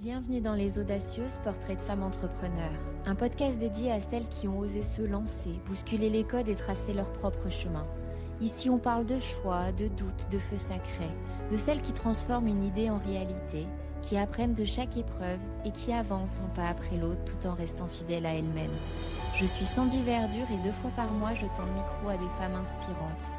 Bienvenue dans Les Audacieuses, portraits de femmes entrepreneurs. Un podcast dédié à celles qui ont osé se lancer, bousculer les codes et tracer leur propre chemin. Ici, on parle de choix, de doutes, de feux sacrés, de celles qui transforment une idée en réalité, qui apprennent de chaque épreuve et qui avancent un pas après l'autre tout en restant fidèles à elles-mêmes. Je suis Sandy Verdure et 2 fois par mois, je tends le micro à des femmes inspirantes.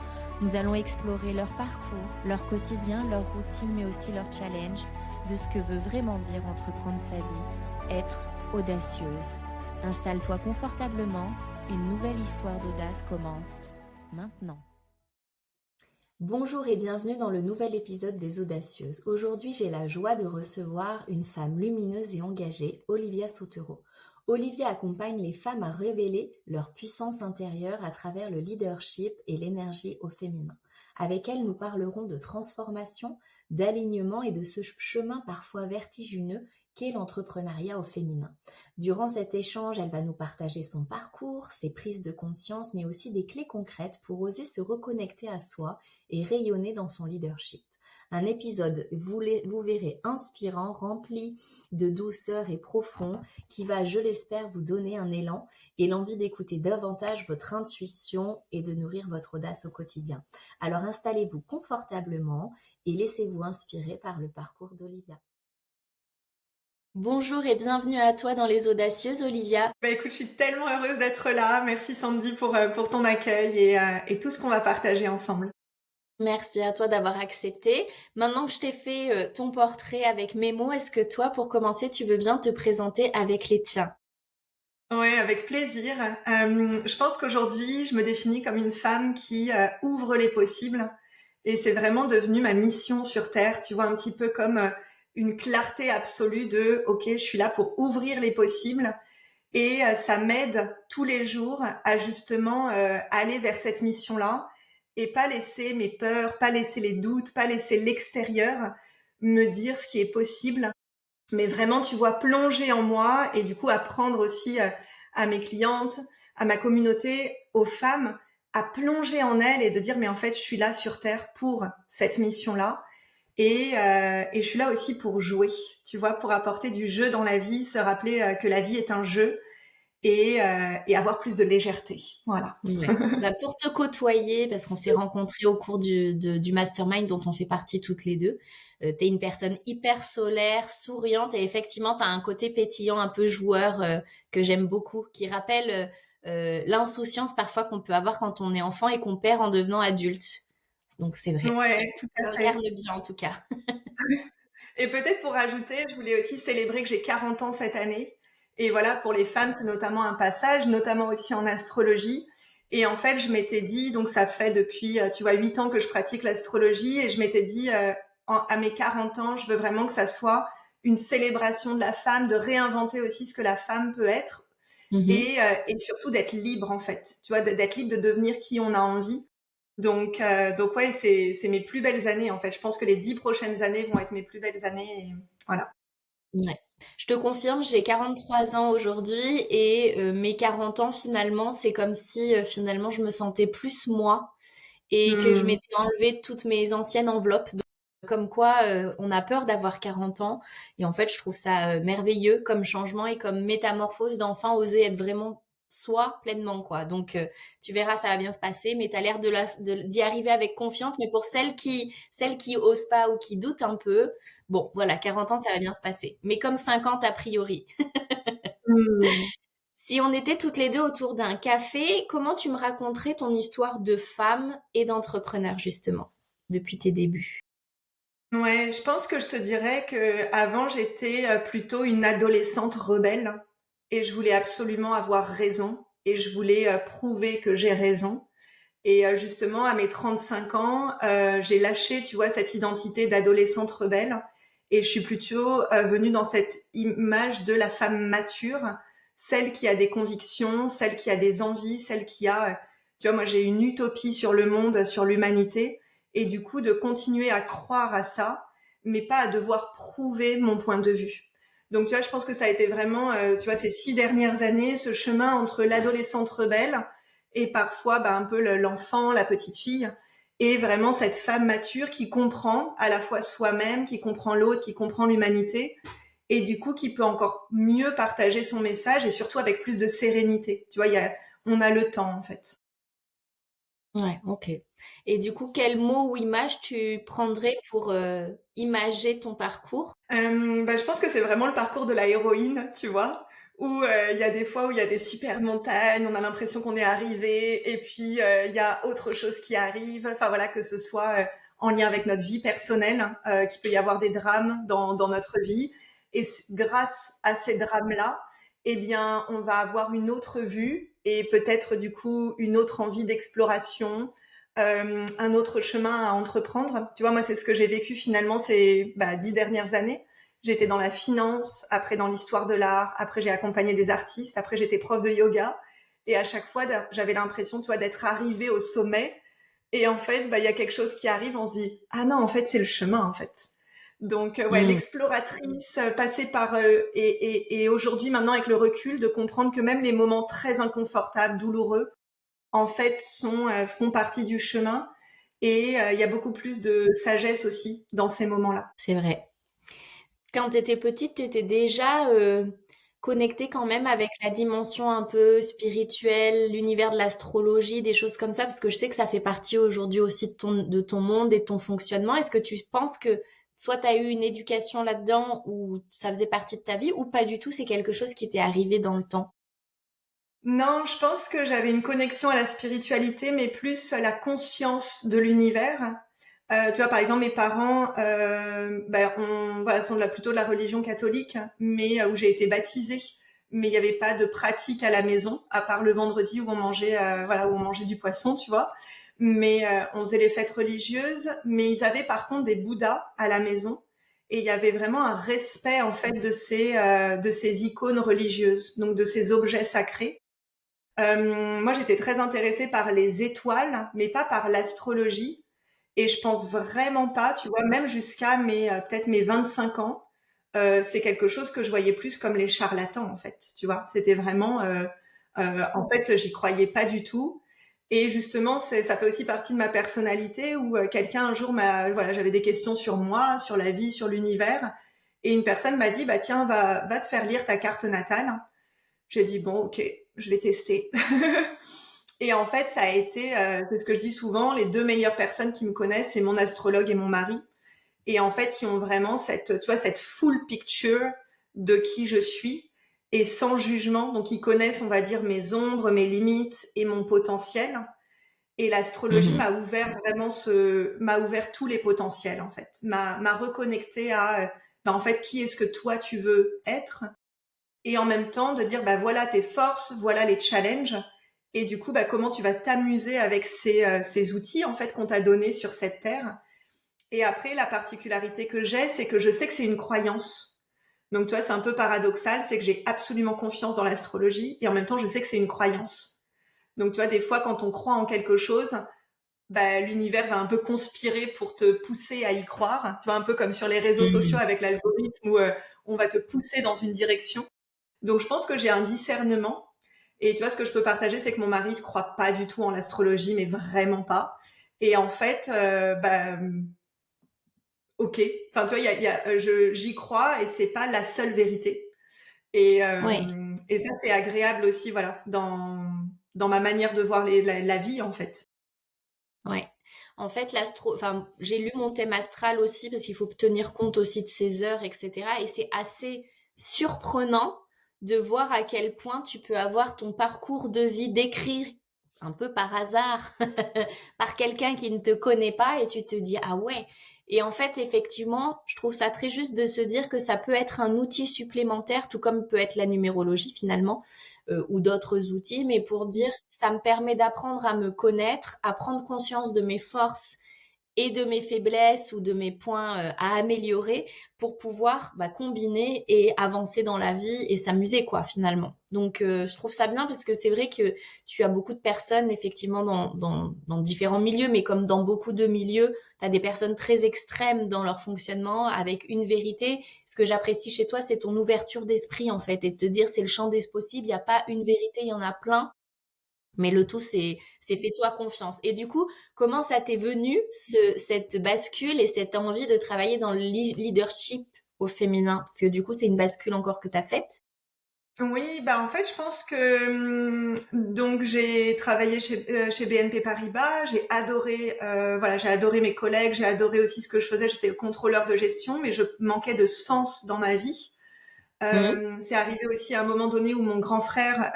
Nous allons explorer leur parcours, leur quotidien, leur routine, mais aussi leurs challenges, de ce que veut vraiment dire entreprendre sa vie, être audacieuse. Installe-toi confortablement, une nouvelle histoire d'audace commence maintenant. Bonjour et bienvenue dans le nouvel épisode des Audacieuses. Aujourd'hui, j'ai la joie de recevoir une femme lumineuse et engagée, Olivia Sautereau. Olivia accompagne les femmes à révéler leur puissance intérieure à travers le leadership et l'énergie au féminin. Avec elle, nous parlerons de transformation, d'alignement et de ce chemin parfois vertigineux qu'est l'entrepreneuriat au féminin. Durant cet échange, elle va nous partager son parcours, ses prises de conscience, mais aussi des clés concrètes pour oser se reconnecter à soi et rayonner dans son leadership. Un épisode, vous verrez, inspirant, rempli de douceur et profond, qui va, je l'espère, vous donner un élan et l'envie d'écouter davantage votre intuition et de nourrir votre audace au quotidien. Alors installez-vous confortablement et laissez-vous inspirer par le parcours d'Olivia. Bonjour et bienvenue à toi dans Les Audacieuses, Olivia. Écoute, je suis tellement heureuse d'être là. Merci Sandy pour ton accueil et tout ce qu'on va partager ensemble. Merci à toi d'avoir accepté. Maintenant que je t'ai fait ton portrait avec mes mots, est-ce que toi, pour commencer, tu veux bien te présenter avec les tiens? Ouais, avec plaisir. Je pense qu'aujourd'hui, je me définis comme une femme qui ouvre les possibles. Et c'est vraiment devenu ma mission sur Terre. Tu vois, un petit peu comme une clarté absolue de « Ok, je suis là pour ouvrir les possibles ». Et ça m'aide tous les jours à justement aller vers cette mission-là et pas laisser mes peurs, pas laisser les doutes, pas laisser l'extérieur me dire ce qui est possible, mais vraiment, tu vois, plonger en moi et du coup apprendre aussi à mes clientes, à ma communauté, aux femmes, à plonger en elles et de dire mais en fait, je suis là sur Terre pour cette mission-là. Et je suis là aussi pour jouer, tu vois, pour apporter du jeu dans la vie, se rappeler que la vie est un jeu et avoir plus de légèreté. Voilà. Ouais. Bah, pour te côtoyer, parce qu'on s'est rencontrés au cours du mastermind dont on fait partie toutes les deux, t'es une personne hyper solaire, souriante et effectivement t'as un côté pétillant, un peu joueur que j'aime beaucoup, qui rappelle l'insouciance parfois qu'on peut avoir quand on est enfant et qu'on perd en devenant adulte. Donc c'est vrai, tu Ouais, tout à fait. incarnes bien en tout cas. Et peut-être pour rajouter, je voulais aussi célébrer que j'ai 40 ans cette année. Et voilà, pour les femmes, c'est notamment un passage, notamment aussi en astrologie. Et en fait, je m'étais dit, donc ça fait depuis, tu vois, 8 ans que je pratique l'astrologie, et je m'étais dit, à mes 40 ans, je veux vraiment que ça soit une célébration de la femme, de réinventer aussi ce que la femme peut être, Mhm. et surtout d'être libre, en fait. Tu vois, d'être libre de devenir qui on a envie. Donc ouais, c'est mes plus belles années, en fait. Je pense que les 10 prochaines années vont être mes plus belles années. Et voilà. Ouais. Je te confirme, j'ai 43 ans aujourd'hui et mes 40 ans finalement, c'est comme si finalement je me sentais plus moi et que je Hmm. m'étais enlevé toutes mes anciennes enveloppes. Donc, comme quoi, on a peur d'avoir 40 ans et en fait, je trouve ça merveilleux comme changement et comme métamorphose d'enfin oser être vraiment soi pleinement quoi. Donc tu verras, ça va bien se passer, mais tu as l'air d'y arriver avec confiance. Mais pour celles qui osent pas ou qui doutent un peu, bon, voilà, 40 ans, ça va bien se passer. Mais comme 50 a priori. Hmm. Si on était toutes les deux autour d'un café, comment tu me raconterais ton histoire de femme et d'entrepreneur, justement, depuis tes débuts? Ouais, je pense que je te dirais que avant j'étais plutôt une adolescente rebelle et je voulais absolument avoir raison et je voulais prouver que j'ai raison. Et justement, à mes 35 ans, j'ai lâché, tu vois, cette identité d'adolescente rebelle et je suis plutôt venue dans cette image de la femme mature, celle qui a des convictions, celle qui a des envies, celle qui a, tu vois, moi j'ai une utopie sur le monde, sur l'humanité et du coup de continuer à croire à ça, mais pas à devoir prouver mon point de vue. Donc tu vois, je pense que ça a été vraiment, tu vois, ces 6 dernières années, ce chemin entre l'adolescente rebelle et parfois un peu l'enfant, la petite fille, et vraiment cette femme mature qui comprend à la fois soi-même, qui comprend l'autre, qui comprend l'humanité, et du coup qui peut encore mieux partager son message et surtout avec plus de sérénité. Tu vois, on a le temps en fait. Ouais, ok. Et du coup, quel mot ou image tu prendrais pour imager ton parcours? Je pense que c'est vraiment le parcours de la héroïne, tu vois, où il y a des fois où il y a des super montagnes, on a l'impression qu'on est arrivé, et puis il y a autre chose qui arrive. Enfin voilà, que ce soit en lien avec notre vie personnelle, qu'il peut y avoir des drames dans notre vie, et grâce à ces drames-là, eh bien, on va avoir une autre vue et peut-être du coup une autre envie d'exploration, un autre chemin à entreprendre. Tu vois, moi, c'est ce que j'ai vécu finalement ces 10 dernières années. J'étais dans la finance, après dans l'histoire de l'art, après j'ai accompagné des artistes, après j'étais prof de yoga. Et à chaque fois, j'avais l'impression, tu vois, d'être arrivée au sommet. Et en fait, il y a quelque chose qui arrive, on se dit, ah non, en fait, c'est le chemin, en fait. Donc, ouais, Hmm. l'exploratrice, passer par, et aujourd'hui, maintenant, avec le recul, de comprendre que même les moments très inconfortables, douloureux, en fait, font partie du chemin. Et il y a beaucoup plus de sagesse aussi dans ces moments-là. C'est vrai. Quand tu étais petite, tu étais déjà connectée quand même avec la dimension un peu spirituelle, l'univers de l'astrologie, des choses comme ça, parce que je sais que ça fait partie aujourd'hui aussi de ton monde et de ton fonctionnement. Est-ce que tu penses que soit tu as eu une éducation là-dedans ou ça faisait partie de ta vie ou pas du tout, c'est quelque chose qui t'est arrivé dans le temps? Non, je pense que j'avais une connexion à la spiritualité, mais plus à la conscience de l'univers. Tu vois, par exemple, mes parents, sont plutôt de la religion catholique, mais où j'ai été baptisée. Mais il n'y avait pas de pratique à la maison, à part le vendredi où on mangeait, où on mangeait du poisson, tu vois. Mais on faisait les fêtes religieuses. Mais ils avaient par contre des bouddhas à la maison, et il y avait vraiment un respect en fait de ces icônes religieuses, donc de ces objets sacrés. Moi, j'étais très intéressée par les étoiles, mais pas par l'astrologie. Et je pense vraiment pas, tu vois, même jusqu'à peut-être mes 25 ans, c'est quelque chose que je voyais plus comme les charlatans, en fait. Tu vois, c'était vraiment, en fait, j'y croyais pas du tout. Et justement, ça fait aussi partie de ma personnalité où quelqu'un un jour j'avais des questions sur moi, sur la vie, sur l'univers, et une personne m'a dit, bah tiens, va te faire lire ta carte natale. J'ai dit bon, ok, je vais tester. Et en fait, ça a été, c'est ce que je dis souvent, les deux meilleures personnes qui me connaissent, c'est mon astrologue et mon mari. Et en fait, qui ont vraiment cette full picture de qui je suis et sans jugement. Donc, ils connaissent, on va dire, mes ombres, mes limites et mon potentiel. Et l'astrologie Mhm. m'a ouvert tous les potentiels, en fait. M'a reconnecté à, en fait, qui est-ce que toi tu veux être, et en même temps de dire voilà tes forces, voilà les challenges, et du coup comment tu vas t'amuser avec ces outils en fait qu'on t'a donnés sur cette terre. Et après, la particularité que j'ai, c'est que je sais que c'est une croyance. Donc tu vois, c'est un peu paradoxal, c'est que j'ai absolument confiance dans l'astrologie et en même temps je sais que c'est une croyance. Donc tu vois, des fois quand on croit en quelque chose, l'univers va un peu conspirer pour te pousser à y croire. Tu vois, un peu comme sur les réseaux sociaux Mhm. avec l'algorithme où on va te pousser dans une direction. Donc je pense que j'ai un discernement. Et tu vois, ce que je peux partager, c'est que mon mari ne croit pas du tout en l'astrologie, mais vraiment pas. Et en fait, ok. Enfin, tu vois, j'y crois et c'est pas la seule vérité. Et, Ouais. ça, c'est agréable aussi, voilà, dans ma manière de voir la vie, en fait. Ouais. En fait, enfin, j'ai lu mon thème astral aussi parce qu'il faut tenir compte aussi de ses heures, etc. Et c'est assez surprenant de voir à quel point tu peux avoir ton parcours de vie décrit un peu par hasard par quelqu'un qui ne te connaît pas et tu te dis ah ouais. Et en fait, effectivement, je trouve ça très juste de se dire que ça peut être un outil supplémentaire, tout comme peut être la numérologie finalement, ou d'autres outils, mais pour dire ça me permet d'apprendre à me connaître, à prendre conscience de mes forces et de mes faiblesses ou de mes points à améliorer pour pouvoir combiner et avancer dans la vie et s'amuser quoi finalement. Donc je trouve ça bien parce que c'est vrai que tu as beaucoup de personnes effectivement dans différents milieux, mais comme dans beaucoup de milieux, tu as des personnes très extrêmes dans leur fonctionnement avec une vérité. Ce que j'apprécie chez toi, c'est ton ouverture d'esprit en fait et de te dire c'est le champ des possibles, il n'y a pas une vérité, il y en a plein. Mais le tout, c'est fais-toi confiance. Et du coup, comment ça t'est venu, cette bascule et cette envie de travailler dans le leadership au féminin? Parce que du coup, c'est une bascule encore que tu as faite. Oui, bah en fait, je pense que donc j'ai travaillé chez BNP Paribas, j'ai adoré voilà, j'ai adoré mes collègues, j'ai adoré aussi ce que je faisais, j'étais contrôleur de gestion, mais je manquais de sens dans ma vie. Mhm. C'est arrivé aussi à un moment donné où mon grand frère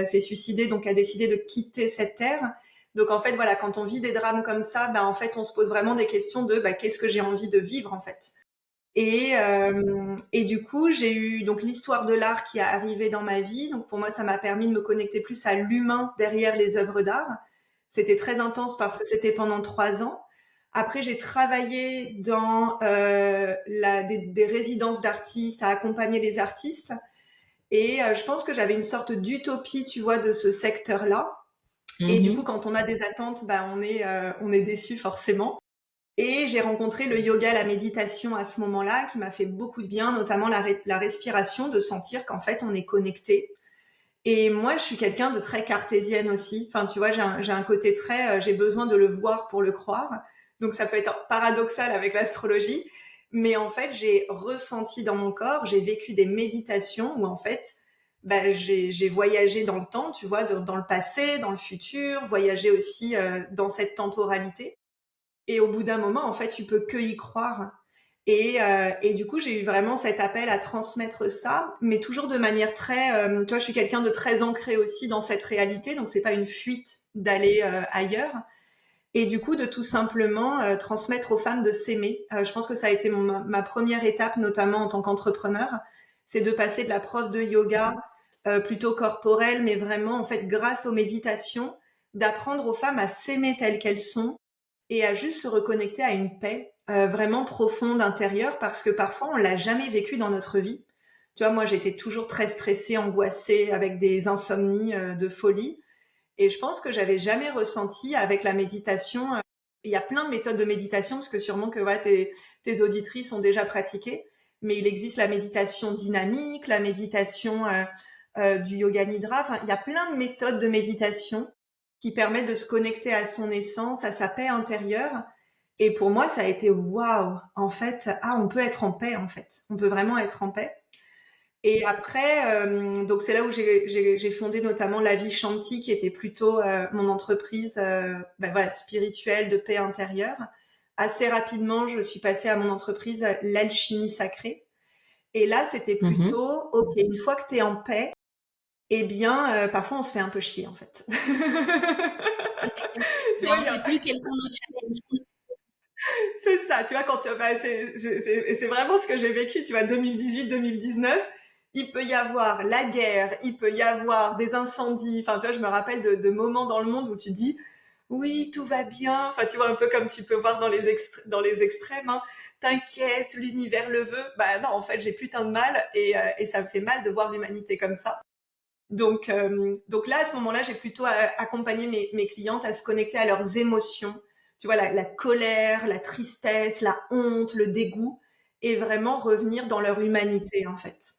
s'est suicidé, donc a décidé de quitter cette terre. Donc en fait, voilà, quand on vit des drames comme ça, bah en fait, on se pose vraiment des questions de bah, qu'est-ce que j'ai envie de vivre en fait. Et du coup, j'ai eu donc l'histoire de l'art qui est arrivée dans ma vie. Donc pour moi, ça m'a permis de me connecter plus à l'humain derrière les œuvres d'art. C'était très intense parce que c'était pendant 3 ans. Après, j'ai travaillé dans des résidences d'artistes, à accompagner les artistes. Et je pense que j'avais une sorte d'utopie, tu vois, de ce secteur-là. Et du coup, Mhm. quand on a des attentes, bah, on est déçu forcément. Et j'ai rencontré le yoga, la méditation à ce moment-là, qui m'a fait beaucoup de bien, notamment la respiration, de sentir qu'en fait, on est connecté. Et moi, je suis quelqu'un de très cartésienne aussi. Enfin, tu vois, j'ai un côté très, j'ai besoin de le voir pour le croire. Donc, ça peut être paradoxal avec l'astrologie. Mais en fait, j'ai ressenti dans mon corps, j'ai vécu des méditations où en fait, bah, j'ai voyagé dans le temps, tu vois, dans le passé, dans le futur, voyagé aussi dans cette temporalité. Et au bout d'un moment, en fait, tu peux que y croire. Et du coup, j'ai eu vraiment cet appel à transmettre ça, mais toujours de manière très. Tu vois, je suis quelqu'un de très ancré aussi dans cette réalité, donc c'est pas une fuite d'aller ailleurs. Et du coup, de tout simplement transmettre aux femmes de s'aimer. Je pense que ça a été ma première étape, notamment en tant qu'entrepreneur, c'est de passer de la prof de yoga plutôt corporelle, mais vraiment, en fait, grâce aux méditations, d'apprendre aux femmes à s'aimer telles qu'elles sont et à juste se reconnecter à une paix vraiment profonde intérieure parce que parfois on l'a jamais vécu dans notre vie. Tu vois, moi j'étais toujours très stressée, angoissée, avec des insomnies de folie et je pense que j'avais jamais ressenti avec la méditation. Il y a plein de méthodes de méditation parce que sûrement que ouais, tes auditrices ont déjà pratiqué, mais il existe la méditation dynamique, la méditation du yoga nidra. Enfin, il y a plein de méthodes de méditation qui permettent de se connecter à son essence, à sa paix intérieure. Et pour moi, ça a été waouh. En fait, on peut être en paix. En fait, on peut vraiment être en paix. Et après, donc c'est là où j'ai fondé notamment La Vie Shanti, qui était plutôt mon entreprise, ben voilà, spirituelle de paix intérieure. Assez rapidement, je suis passée à mon entreprise L'Alchimie Sacrée. Et là, c'était Mhm. plutôt, ok, une fois que tu es en paix, eh bien, parfois on se fait un peu chier en fait. Tu Mais vois, on ne sait plus quels sont nos challenges. c'est ça, tu vois, bah, c'est vraiment ce que j'ai vécu, tu vois, 2018-2019. Il peut y avoir la guerre, il peut y avoir des incendies. Enfin, tu vois, je me rappelle de moments dans le monde où tu dis, oui, tout va bien. Enfin, tu vois, un peu comme tu peux voir dans les extrêmes. Hein. T'inquiète, l'univers le veut. Bah non, en fait, j'ai putain de mal et ça me fait mal de voir l'humanité comme ça. Donc là, à ce moment-là, j'ai plutôt accompagné mes clientes à se connecter à leurs émotions. Tu vois, la colère, la tristesse, la honte, le dégoût, et vraiment revenir dans leur humanité, en fait.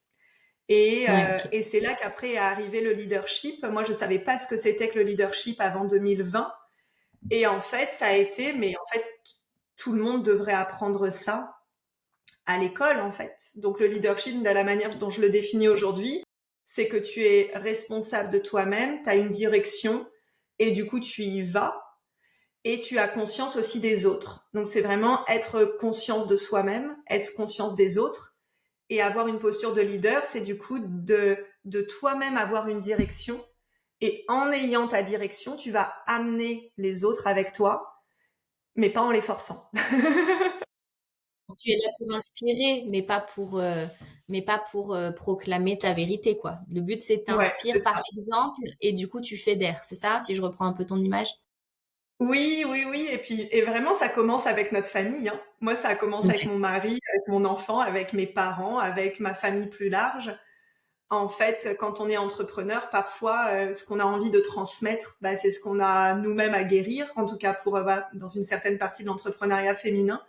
Ouais, ok. Et c'est là qu'après est arrivé le leadership. Moi, je savais pas ce que c'était que le leadership avant 2020. Et en fait, ça a été, mais en fait, tout le monde devrait apprendre ça à l'école, en fait. Donc, le leadership, de la manière dont je le définis aujourd'hui, c'est que tu es responsable de toi-même, tu as une direction et du coup, tu y vas et tu as conscience aussi des autres. Donc, c'est vraiment être conscience de soi-même, être conscience des autres et avoir une posture de leader, c'est du coup de toi-même avoir une direction et en ayant ta direction, tu vas amener les autres avec toi, mais pas en les forçant. Tu es là pour inspirer, mais pas pour proclamer ta vérité, quoi. Le but, c'est de Ouais, t'inspirer c'est par ça. exemple, et du coup, tu fédères. C'est ça, si je reprends un peu ton image? Oui, oui, oui. Et puis, et vraiment, ça commence avec notre famille. Hein. Moi, ça a commencé avec Ouais. mon mari, avec mon enfant, avec mes parents, avec ma famille plus large. En fait, quand on est entrepreneur, parfois, ce qu'on a envie de transmettre, bah, c'est ce qu'on a nous-mêmes à guérir, en tout cas pour voilà, dans une certaine partie de l'entrepreneuriat féminin.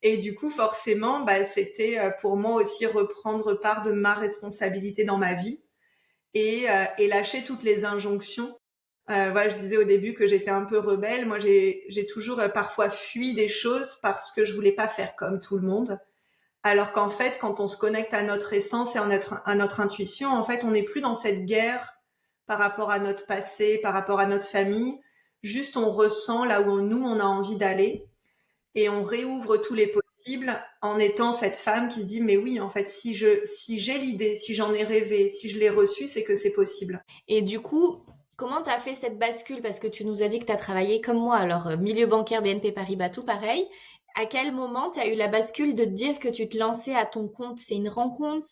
Et du coup, forcément, bah, c'était pour moi aussi reprendre part de ma responsabilité dans ma vie et lâcher toutes les injonctions. Voilà, je disais au début que j'étais un peu rebelle. Moi, j'ai toujours parfois fui des choses parce que je voulais pas faire comme tout le monde. Alors qu'en fait, quand on se connecte à notre essence et à notre intuition, en fait, on n'est plus dans cette guerre par rapport à notre passé, par rapport à notre famille. Juste, on ressent là où nous, on a envie d'aller et on réouvre tous les possibles en étant cette femme qui se dit, mais oui, en fait, si j'ai l'idée, si j'en ai rêvé, si je l'ai reçue, c'est que c'est possible. Et du coup, comment tu as fait cette bascule? Parce que tu nous as dit que tu as travaillé comme moi, alors milieu bancaire, BNP Paribas, tout pareil. À quel moment tu as eu la bascule de te dire que tu te lançais à ton compte? C'est une rencontre,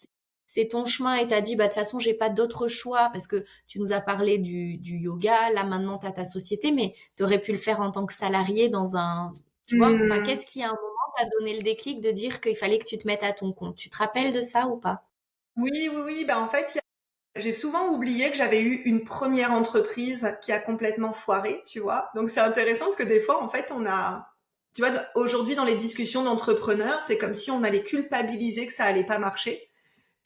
c'est ton chemin et t'as dit, bah, de toute façon, j'ai pas d'autre choix parce que tu nous as parlé du yoga, là maintenant tu as ta société, mais tu aurais pu le faire en tant que salarié dans un, tu vois? Enfin, Hmm. qu'est-ce qui à un moment t'a donné le déclic de dire qu'il fallait que tu te mettes à ton compte? Tu te rappelles de ça ou pas? Oui, oui, oui. Bah, en fait, j'ai souvent oublié que j'avais eu une première entreprise qui a complètement foiré, tu vois. Donc c'est intéressant parce que des fois, en fait, tu vois, aujourd'hui dans les discussions d'entrepreneurs, c'est comme si on allait culpabiliser que ça allait pas marcher.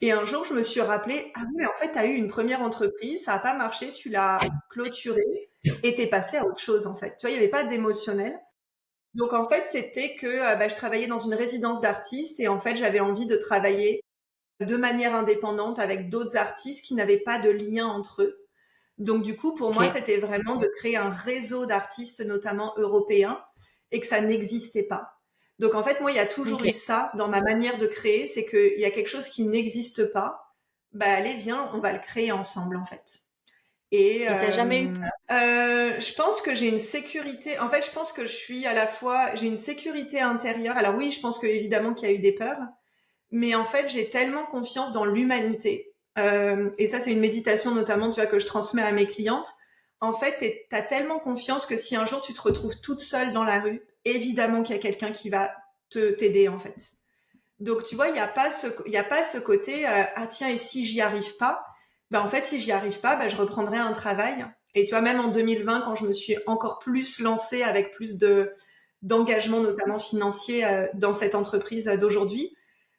Et un jour, je me suis rappelé, ah oui, mais en fait, tu as eu une première entreprise, ça a pas marché, tu l'as clôturée et t'es passé à autre chose, en fait. Tu vois, il y avait pas d'émotionnel. Donc en fait, c'était que bah, je travaillais dans une résidence d'artistes et en fait, j'avais envie de travailler de manière indépendante avec d'autres artistes qui n'avaient pas de lien entre eux. Donc du coup, pour moi, Ok, c'était vraiment de créer un réseau d'artistes, notamment européens, et que ça n'existait pas. Donc en fait, moi, il y a toujours ok. eu ça dans ma manière de créer, c'est qu'il y a quelque chose qui n'existe pas. Bah allez, viens, on va le créer ensemble, en fait. Et Et t'as jamais eu peur? je pense que j'ai une sécurité. En fait, je pense que je suis à la fois, j'ai une sécurité intérieure. Alors oui, je pense que évidemment qu'il y a eu des peurs, mais en fait, j'ai tellement confiance dans l'humanité. Et ça, c'est une méditation notamment, tu vois, que je transmets à mes clientes. En fait, t'as tellement confiance que si un jour tu te retrouves toute seule dans la rue, évidemment qu'il y a quelqu'un qui va t'aider, en fait. Donc, tu vois, il y a pas ce côté, ah tiens, et si j'y arrive pas? Ben, en fait, si j'y arrive pas, ben, je reprendrai un travail. Et tu vois, même en 2020, quand je me suis encore plus lancée avec plus d'engagement, notamment financier, dans cette entreprise d'aujourd'hui,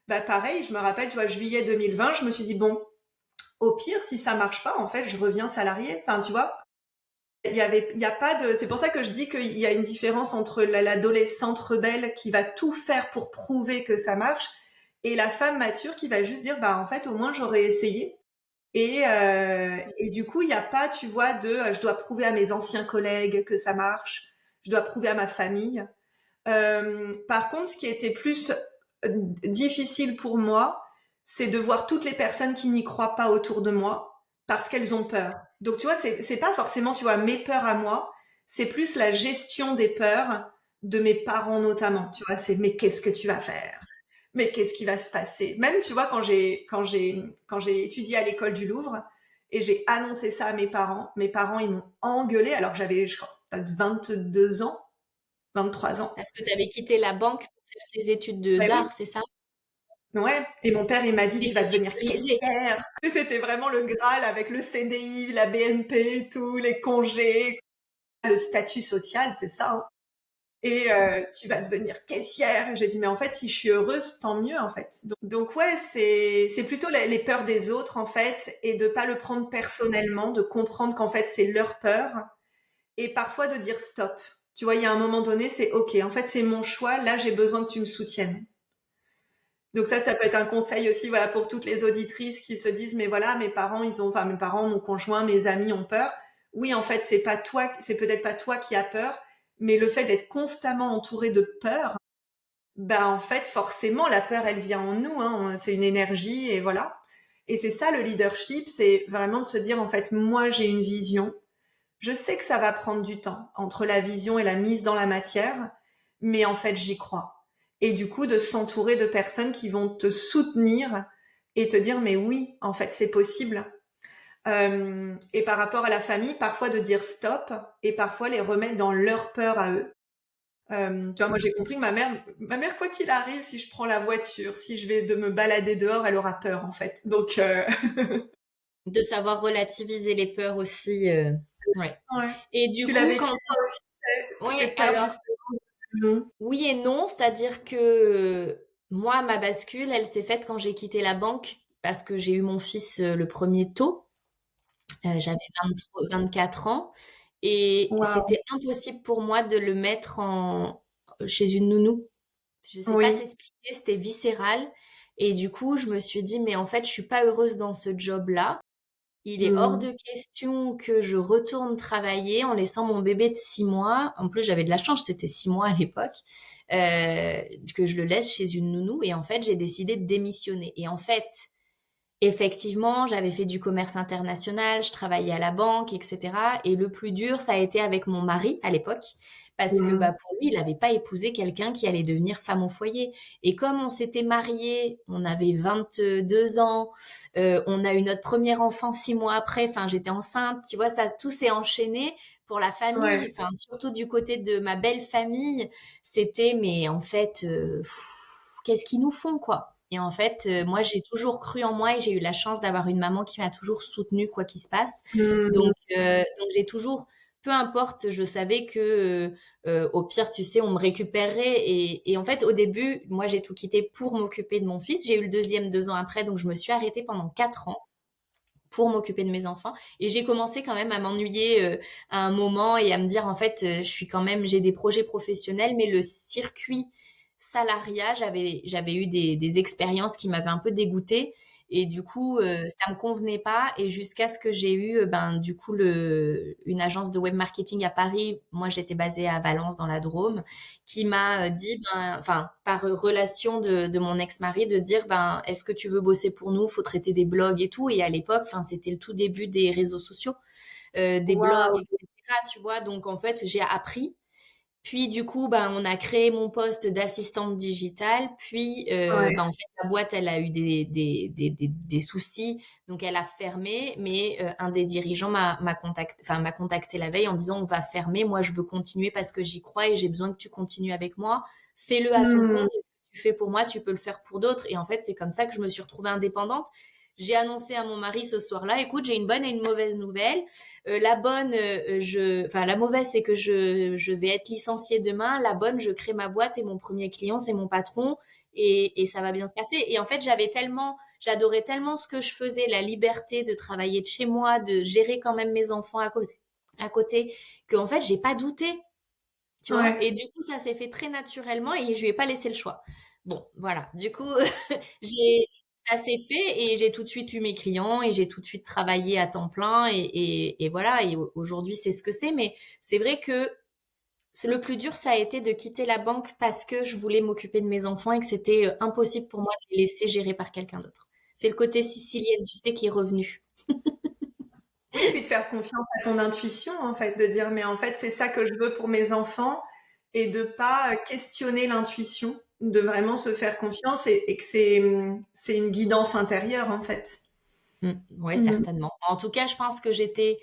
bah pareil, je me rappelle, tu vois, juillet 2020, je me suis dit, bon, au pire, si ça marche pas, en fait, je reviens salarié. Enfin, tu vois, il y a pas de, c'est pour ça que je dis qu'il y a une différence entre l'adolescente rebelle qui va tout faire pour prouver que ça marche et la femme mature qui va juste dire, bah, en fait, au moins, j'aurais essayé. Et du coup, il n'y a pas, tu vois, je dois prouver à mes anciens collègues que ça marche, je dois prouver à ma famille. Par contre, ce qui était plus difficile pour moi, c'est de voir toutes les personnes qui n'y croient pas autour de moi parce qu'elles ont peur. Donc, tu vois, c'est pas forcément, tu vois, mes peurs à moi, c'est plus la gestion des peurs de mes parents notamment. Tu vois, c'est mais qu'est-ce que tu vas faire? Mais qu'est-ce qui va se passer? Même, tu vois, quand j'ai étudié à l'école du Louvre et j'ai annoncé ça à mes parents, ils m'ont engueulé alors que j'avais, je crois, peut-être 22 ans, 23 ans. Parce que tu avais quitté la banque pour faire tes études Bah oui, d'art, c'est ça? ouais. Et mon père, il m'a dit, Mais tu vas c'est devenir sécurisé. caissière. Et c'était vraiment le Graal avec le CDI, la BNP, et tout, les congés, le statut social, c'est ça, hein. Et tu vas devenir caissière. Et j'ai dit, mais en fait, si je suis heureuse, tant mieux, en fait. Donc ouais, c'est plutôt les peurs des autres, en fait, et de pas le prendre personnellement, de comprendre qu'en fait, c'est leur peur, et parfois de dire stop. Tu vois, il y a un moment donné, c'est OK. En fait, c'est mon choix. Là, j'ai besoin que tu me soutiennes. Donc ça peut être un conseil aussi, voilà, pour toutes les auditrices qui se disent, mais voilà, mes parents, mon conjoint, mes amis ont peur. Oui, en fait, c'est peut-être pas toi qui as peur, mais le fait d'être constamment entouré de peur, ben, en fait, forcément, la peur, elle vient en nous, hein. C'est une énergie et voilà. Et c'est ça, le leadership, c'est vraiment de se dire, en fait, moi, j'ai une vision. Je sais que ça va prendre du temps entre la vision et la mise dans la matière, mais en fait, j'y crois. Et du coup, de s'entourer de personnes qui vont te soutenir et te dire, mais oui, en fait, c'est possible. Et par rapport à la famille, parfois de dire stop et parfois les remettre dans leur peur à eux. Tu vois, moi j'ai compris que ma mère, quoi qu'il arrive, si je prends la voiture, si je vais de me balader dehors, elle aura peur en fait. Donc, De savoir relativiser les peurs aussi. Ouais. ouais. Et du Tu l'as coup, vécu toi aussi, oui, ces peurs alors justement. Non. oui et non, c'est-à-dire que moi, ma bascule, elle s'est faite quand j'ai quitté la banque parce que j'ai eu mon fils le premier tôt. J'avais 24 ans et Waouh. c'était impossible pour moi de le mettre chez une nounou. Je sais pas Oui. t'expliquer, c'était viscéral. Et du coup, je me suis dit, mais en fait, je suis pas heureuse dans ce job-là. Il est hors Mmh. de question que je retourne travailler en laissant mon bébé de 6 mois. En plus, j'avais de la chance, c'était 6 mois à l'époque, que je le laisse chez une nounou. Et en fait, j'ai décidé de démissionner. Et en fait, effectivement, j'avais fait du commerce international, je travaillais à la banque, etc. Et le plus dur, ça a été avec mon mari à l'époque, parce que Mmh. bah, pour lui, il n'avait pas épousé quelqu'un qui allait devenir femme au foyer. Et comme on s'était mariés, on avait 22 ans, on a eu notre premier enfant 6 mois après, enfin j'étais enceinte, tu vois, ça tout s'est enchaîné pour la famille, Ouais. enfin surtout du côté de ma belle famille, c'était mais en fait, qu'est-ce qu'ils nous font quoi? Et en fait, moi, j'ai toujours cru en moi et j'ai eu la chance d'avoir une maman qui m'a toujours soutenue quoi qu'il se passe. Mmh. Donc j'ai toujours, peu importe, je savais que au pire, tu sais, on me récupérerait. Et en fait, au début, moi, j'ai tout quitté pour m'occuper de mon fils. J'ai eu le deuxième 2 ans après, donc je me suis arrêtée pendant 4 ans pour m'occuper de mes enfants. Et j'ai commencé quand même à m'ennuyer à un moment et à me dire, en fait, je suis quand même, j'ai des projets professionnels, mais le circuit salariat, j'avais eu des expériences qui m'avaient un peu dégoûtée. Et du coup, ça me convenait pas. Et jusqu'à ce que j'ai eu, ben, du coup, une agence de web marketing à Paris. Moi, j'étais basée à Valence, dans la Drôme, qui m'a dit, ben, enfin, par relation de mon ex-mari, de dire, ben, est-ce que tu veux bosser pour nous? Faut traiter des blogs et tout. Et à l'époque, enfin, c'était le tout début des réseaux sociaux, des blogs, Waouh! etc. Tu vois. Donc, en fait, j'ai appris. Puis du coup, ben, on a créé mon poste d'assistante digitale. Puis, Ouais. ben, en fait, la boîte, elle a eu des soucis, donc elle a fermé. Mais un des dirigeants m'a contacté la veille en disant, on va fermer. Moi, je veux continuer parce que j'y crois et j'ai besoin que tu continues avec moi. Fais-le à ton Mmh. compte. Et ce que tu fais pour moi, tu peux le faire pour d'autres. Et en fait, c'est comme ça que je me suis retrouvée indépendante. J'ai annoncé à mon mari ce soir-là, écoute, j'ai une bonne et une mauvaise nouvelle. La bonne, enfin la mauvaise, c'est que je vais être licenciée demain. La bonne, je crée ma boîte et mon premier client, c'est mon patron et ça va bien se passer. Et en fait, j'adorais tellement ce que je faisais, la liberté de travailler de chez moi, de gérer quand même mes enfants à côté, que en fait, j'ai pas douté, tu vois. Ouais. Et du coup, ça s'est fait très naturellement et je lui ai pas laissé le choix. Bon, voilà. Du coup, j'ai, ça s'est fait et j'ai tout de suite eu mes clients et j'ai tout de suite travaillé à temps plein et voilà. Et aujourd'hui, c'est ce que c'est. Mais c'est vrai que c'est le plus dur, ça a été de quitter la banque parce que je voulais m'occuper de mes enfants et que c'était impossible pour moi de les laisser gérer par quelqu'un d'autre. C'est le côté sicilien, tu sais, qui est revenu. Oui, puis de faire confiance à ton intuition, en fait, de dire, mais en fait, c'est ça que je veux pour mes enfants et de pas questionner l'intuition, de vraiment se faire confiance et que c'est une guidance intérieure, en fait. Ouais, Mmh. certainement. En tout cas, je pense que j'étais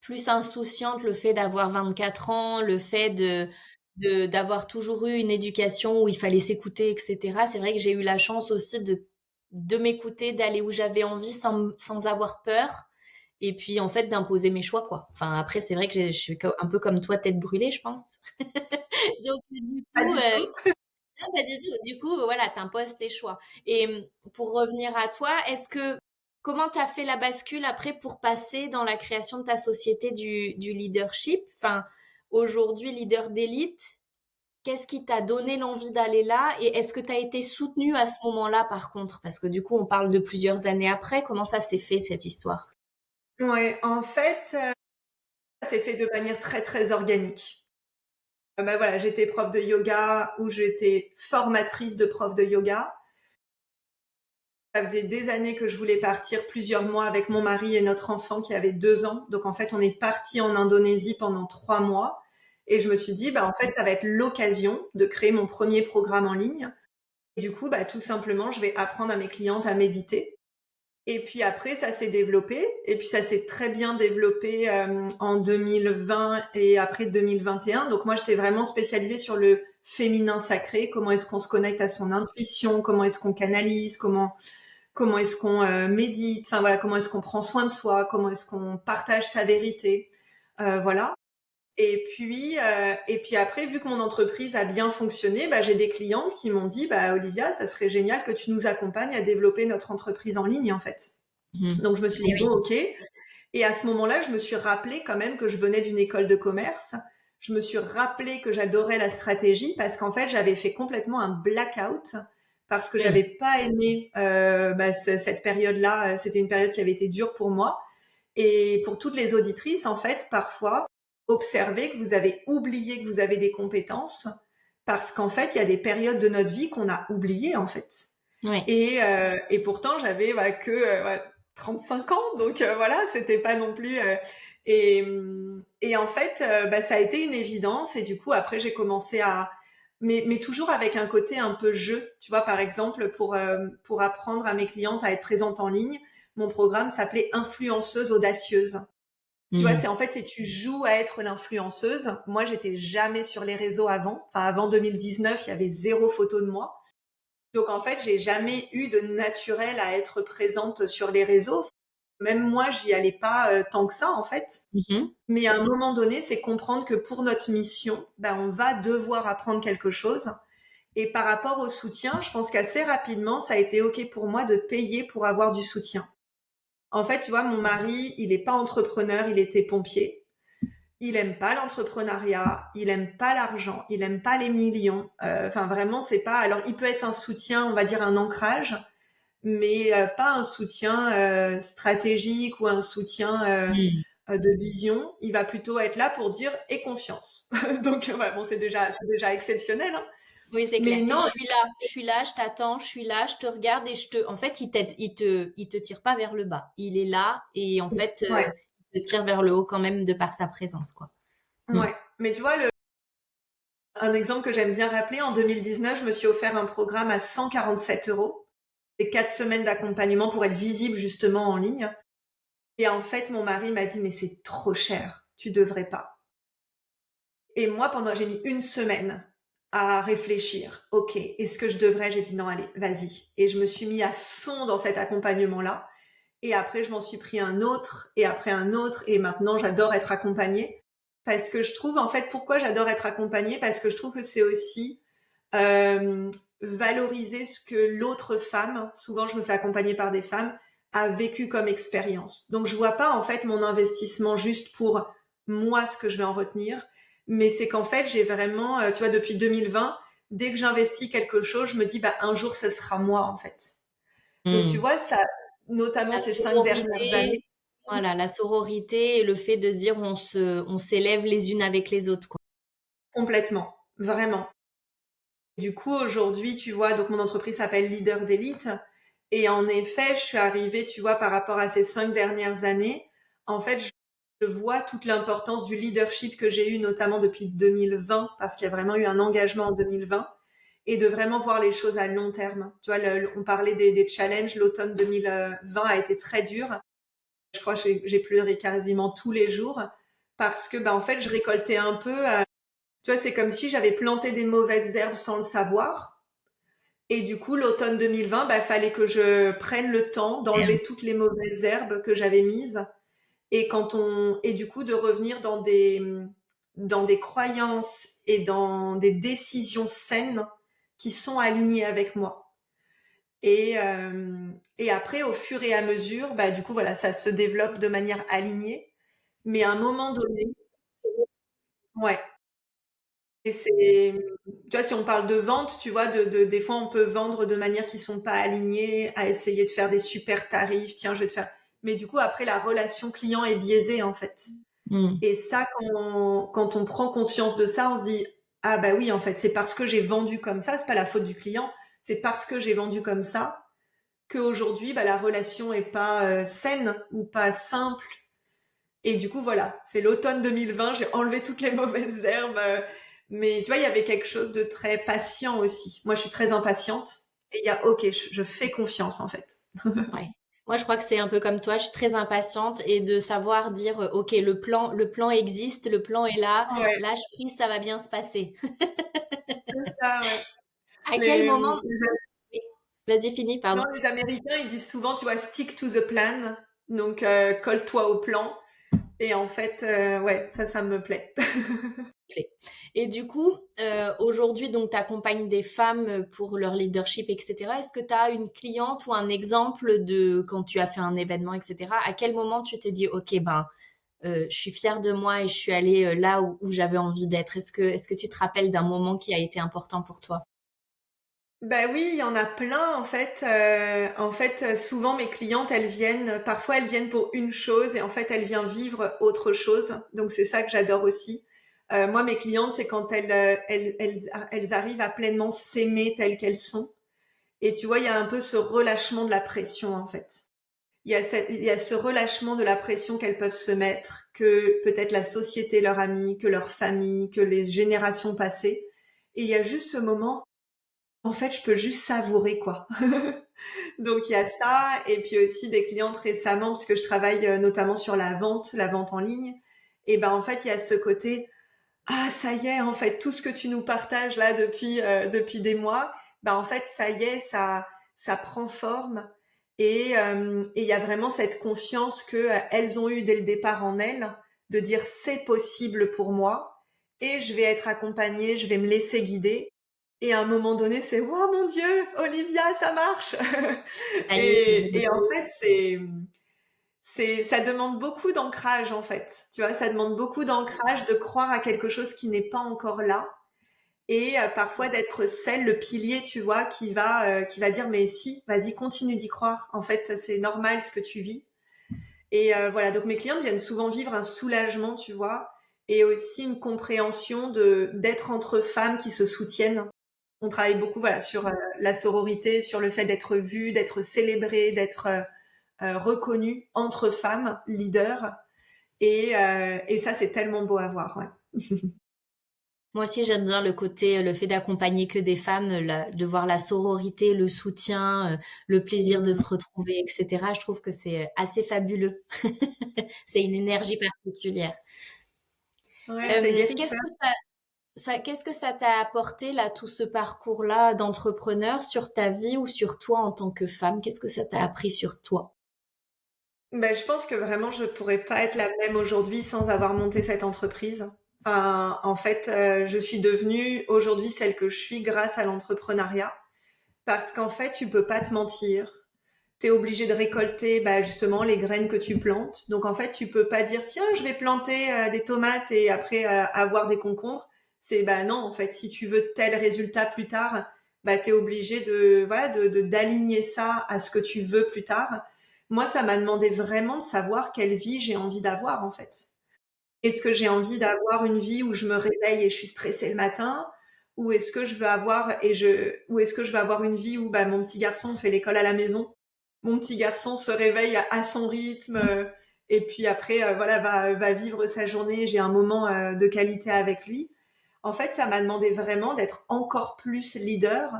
plus insouciante, le fait d'avoir 24 ans, le fait d'avoir toujours eu une éducation où il fallait s'écouter, etc. C'est vrai que j'ai eu la chance aussi de m'écouter, d'aller où j'avais envie sans avoir peur. Et puis, en fait, d'imposer mes choix, quoi. Enfin, après, c'est vrai que je suis un peu comme toi, tête brûlée, je pense. Donc, du Pas coup, du tout. non, pas du tout. Du coup, voilà, t'imposes tes choix. Et pour revenir à toi, comment t'as fait la bascule après pour passer dans la création de ta société du leadership? Enfin, aujourd'hui, leader d'élite, qu'est-ce qui t'a donné l'envie d'aller là? Et est-ce que t'as été soutenue à ce moment-là, par contre? Parce que du coup, on parle de plusieurs années après. Comment ça s'est fait, cette histoire? Ouais, en fait, ça s'est fait de manière très, très organique. Bah, voilà, j'étais prof de yoga ou j'étais formatrice de prof de yoga. Ça faisait des années que je voulais partir, plusieurs mois avec mon mari et notre enfant qui avait 2 ans. Donc en fait, on est partis en Indonésie pendant 3 mois et je me suis dit: «Bah, en fait, ça va être l'occasion de créer mon premier programme en ligne». Et du coup, bah, tout simplement, je vais apprendre à mes clientes à méditer. Et puis après, ça s'est développé et puis ça s'est très bien développé, en 2020 et après 2021. Donc moi, j'étais vraiment spécialisée sur le féminin sacré. Comment est-ce qu'on se connecte à son intuition? Comment est-ce qu'on canalise? Comment est-ce qu'on médite, enfin voilà, comment est-ce qu'on prend soin de soi, comment est-ce qu'on partage sa vérité, voilà. Et puis après, vu que mon entreprise a bien fonctionné, bah, j'ai des clientes qui m'ont dit, bah, Olivia, ça serait génial que tu nous accompagnes à développer notre entreprise en ligne, en fait. Mhm. Donc je me suis Eh dit, bon, oui. ok. Et à ce moment-là, je me suis rappelé quand même que je venais d'une école de commerce, je me suis rappelé que j'adorais la stratégie parce qu'en fait, j'avais fait complètement un blackout parce que j'avais pas aimé cette période-là. C'était une période qui avait été dure pour moi. Et pour toutes les auditrices, en fait, parfois, observez que vous avez oublié que vous avez des compétences parce qu'en fait, il y a des périodes de notre vie qu'on a oubliées, en fait. Ouais. Et pourtant, j'avais que 35 ans, donc voilà, c'était pas non plus. Et en fait, ça a été une évidence. Et du coup, après, j'ai commencé mais toujours avec un côté un peu jeu. Tu vois, par exemple, pour apprendre à mes clientes à être présentes en ligne, mon programme s'appelait Influenceuse audacieuse. Tu vois, c'est tu joues à être l'influenceuse. Moi, j'étais jamais sur les réseaux avant. Enfin, avant 2019, il y avait 0 photo de moi. Donc en fait, j'ai jamais eu de naturel à être présente sur les réseaux. Même moi, j'y allais pas tant que ça en fait. Mais à un moment donné, c'est comprendre que pour notre mission, on va devoir apprendre quelque chose. Et par rapport au soutien, je pense qu'assez rapidement, ça a été OK pour moi de payer pour avoir du soutien. En fait, tu vois, mon mari, il est pas entrepreneur, il était pompier. Il aime pas l'entrepreneuriat, il aime pas l'argent, il aime pas les millions. Enfin, vraiment, c'est pas. Alors, il peut être un soutien, on va dire un ancrage, mais pas un soutien stratégique ou un soutien de vision. Il va plutôt être là pour dire et confiance. Donc, bon, c'est déjà exceptionnel. Hein. Oui, c'est Mais clair. Et non, je suis là, je t'attends, je suis là, je te regarde et en fait, il te tire pas vers le bas. Il est là et en fait, ouais, il te tire vers le haut quand même de par sa présence, quoi. Mm. ouais. Mais tu vois, un exemple que j'aime bien rappeler, en 2019, je me suis offert un programme à 147 euros. Et 4 semaines d'accompagnement pour être visible justement en ligne. Et en fait, mon mari m'a dit, mais c'est trop cher, tu devrais pas. Et moi, j'ai mis 1 semaine à réfléchir. Ok, est-ce que je devrais? J'ai dit non, allez, vas-y. Et je me suis mis à fond dans cet accompagnement-là. Et après, je m'en suis pris un autre, et après un autre, et maintenant, j'adore être accompagnée. Parce que je trouve, en fait, pourquoi j'adore être accompagnée? Parce que je trouve que c'est aussi valoriser ce que l'autre femme, souvent je me fais accompagner par des femmes, a vécu comme expérience. Donc je vois pas en fait mon investissement juste pour moi ce que je vais en retenir, mais c'est qu'en fait j'ai vraiment, tu vois, depuis 2020, dès que j'investis quelque chose, je me dis un jour ce sera moi en fait. Donc tu Mm. vois ça, notamment La ces 5 dernières sororité, années, voilà, la sororité et le fait de dire on s'élève les unes avec les autres, quoi. complètement, vraiment. Du coup, aujourd'hui, tu vois, donc mon entreprise s'appelle Leader d'élite. Et en effet, je suis arrivée, tu vois, par rapport à ces 5 dernières années, en fait, je vois toute l'importance du leadership que j'ai eu, notamment depuis 2020, parce qu'il y a vraiment eu un engagement en 2020, et de vraiment voir les choses à long terme. Tu vois, on parlait des challenges, l'automne 2020 a été très dur. Je crois que j'ai pleuré quasiment tous les jours, parce que, en fait, je récoltais un peu, tu vois, c'est comme si j'avais planté des mauvaises herbes sans le savoir. Et du coup, l'automne 2020, fallait que je prenne le temps d'enlever toutes les mauvaises herbes que j'avais mises. Et du coup, de revenir dans des croyances et dans des décisions saines qui sont alignées avec moi. Et après, au fur et à mesure, du coup, voilà, ça se développe de manière alignée. Mais à un moment donné, ouais. Et tu vois, si on parle de vente, tu vois, des fois, on peut vendre de manière qui sont pas alignées, à essayer de faire des super tarifs. Tiens, je vais te faire. Mais du coup, après, la relation client est biaisée, en fait. Mm. Et ça, quand on prend conscience de ça, on se dit, ah bah oui, en fait, c'est parce que j'ai vendu comme ça, c'est pas la faute du client, c'est parce que j'ai vendu comme ça qu'aujourd'hui, la relation est pas saine ou pas simple. Et du coup, voilà, c'est l'automne 2020, j'ai enlevé toutes les mauvaises herbes. Mais tu vois, il y avait quelque chose de très patient aussi. Moi, je suis très impatiente. Et il y a, ok, je fais confiance en fait. Ouais. Moi, je crois que c'est un peu comme toi. Je suis très impatiente et de savoir dire, ok, le plan existe, le plan est là. Ouais, Lâche prise, ça va bien se passer. c'est ça, ouais. À quel Les, moment? les, Oui. Vas-y, finis, non, pardon. les Américains, ils disent souvent, tu vois, stick to the plan. Donc, colle-toi au plan. Et en fait, ouais, ça me plaît. Et du coup, aujourd'hui, donc, tu accompagnes des femmes pour leur leadership, etc. Est-ce que tu as une cliente ou un exemple de quand tu as fait un événement, etc. À quel moment tu t'es dit, OK, je suis fière de moi et je suis allée là où j'avais envie d'être. Est-ce que tu te rappelles d'un moment qui a été important pour toi? Bah oui, il y en a plein en fait. Souvent mes clientes, parfois elles viennent pour une chose et en fait elles viennent vivre autre chose. Donc c'est ça que j'adore aussi. Moi, mes clientes, c'est quand elles arrivent à pleinement s'aimer telles qu'elles sont. Et tu vois, il y a un peu ce relâchement de la pression en fait. Il y a ce relâchement de la pression qu'elles peuvent se mettre, que peut-être la société leur a mis, que leur famille, que les générations passées. Et il y a juste ce moment, en fait, je peux juste savourer quoi. Donc il y a ça, et puis aussi des clientes récemment, parce que je travaille notamment sur la vente en ligne. Et ben en fait, il y a ce côté, ah ça y est, en fait, tout ce que tu nous partages là depuis des mois, ben en fait ça y est, ça prend forme. Et il y a vraiment cette confiance que elles ont eue dès le départ en elles, de dire c'est possible pour moi, et je vais être accompagnée, je vais me laisser guider. Et à un moment donné, c'est wow mon Dieu, Olivia, ça marche. Ça y est, Et en fait, ça demande beaucoup d'ancrage en fait. Tu vois, ça demande beaucoup d'ancrage de croire à quelque chose qui n'est pas encore là. Et parfois d'être celle, le pilier, tu vois, qui va dire mais si, vas-y, continue d'y croire. En fait, c'est normal ce que tu vis. Et voilà, donc mes clients viennent souvent vivre un soulagement, tu vois, et aussi une compréhension d'être entre femmes qui se soutiennent. On travaille beaucoup, voilà, sur la sororité, sur le fait d'être vue, d'être célébrée, d'être reconnue entre femmes leaders. Et ça, c'est tellement beau à voir, ouais. Moi aussi, j'aime bien le fait d'accompagner que des femmes, de voir la sororité, le soutien, le plaisir de se retrouver, etc. Je trouve que c'est assez fabuleux. C'est une énergie particulière. Ouais, c'est Qu'est-ce guérisseur. que qu'est-ce que ça t'a apporté là, tout ce parcours-là d'entrepreneur sur ta vie ou sur toi en tant que femme? Qu'est-ce que ça t'a appris sur toi? Ben, je pense que vraiment, je pourrais pas être la même aujourd'hui sans avoir monté cette entreprise. Enfin, en fait, je suis devenue aujourd'hui celle que je suis grâce à l'entrepreneuriat. Parce qu'en fait, tu peux pas te mentir. Tu es obligé de récolter bah, justement les graines que tu plantes. Donc en fait, tu peux pas dire tiens, je vais planter des tomates et après avoir des concombres. C'est bah non, en fait, si tu veux tel résultat plus tard, bah tu es obligé de voilà d'aligner ça à ce que tu veux plus tard. Moi, ça m'a demandé vraiment de savoir quelle vie j'ai envie d'avoir en fait. Est-ce que j'ai envie d'avoir une vie où je me réveille et je suis stressée le matin? Ou est-ce que je veux avoir ou est-ce que je veux avoir une vie où bah, mon petit garçon fait l'école à la maison, mon petit garçon se réveille à son rythme et puis après voilà va vivre sa journée, j'ai un moment de qualité avec lui. En fait, ça m'a demandé vraiment d'être encore plus leader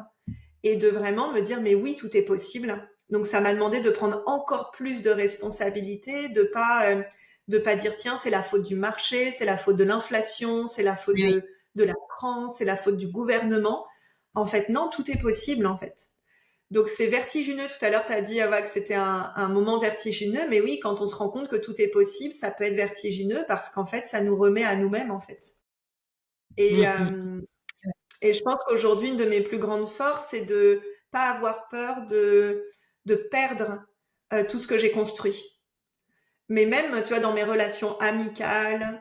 et de vraiment me dire mais oui, tout est possible. Donc ça m'a demandé de prendre encore plus de responsabilités, de pas dire tiens, c'est la faute du marché, c'est la faute de l'inflation, c'est la faute Oui. de la France, c'est la faute du gouvernement. En fait, non, tout est possible en fait. Donc c'est vertigineux. Tout à l'heure, tu as dit que c'était un moment vertigineux, mais oui, quand on se rend compte que tout est possible, ça peut être vertigineux parce qu'en fait, ça nous remet à nous-mêmes en fait. Et, Mm, mm. euh, et je pense qu'aujourd'hui, une de mes plus grandes forces, c'est de pas avoir peur de perdre tout ce que j'ai construit. Mais même, tu vois, dans mes relations amicales,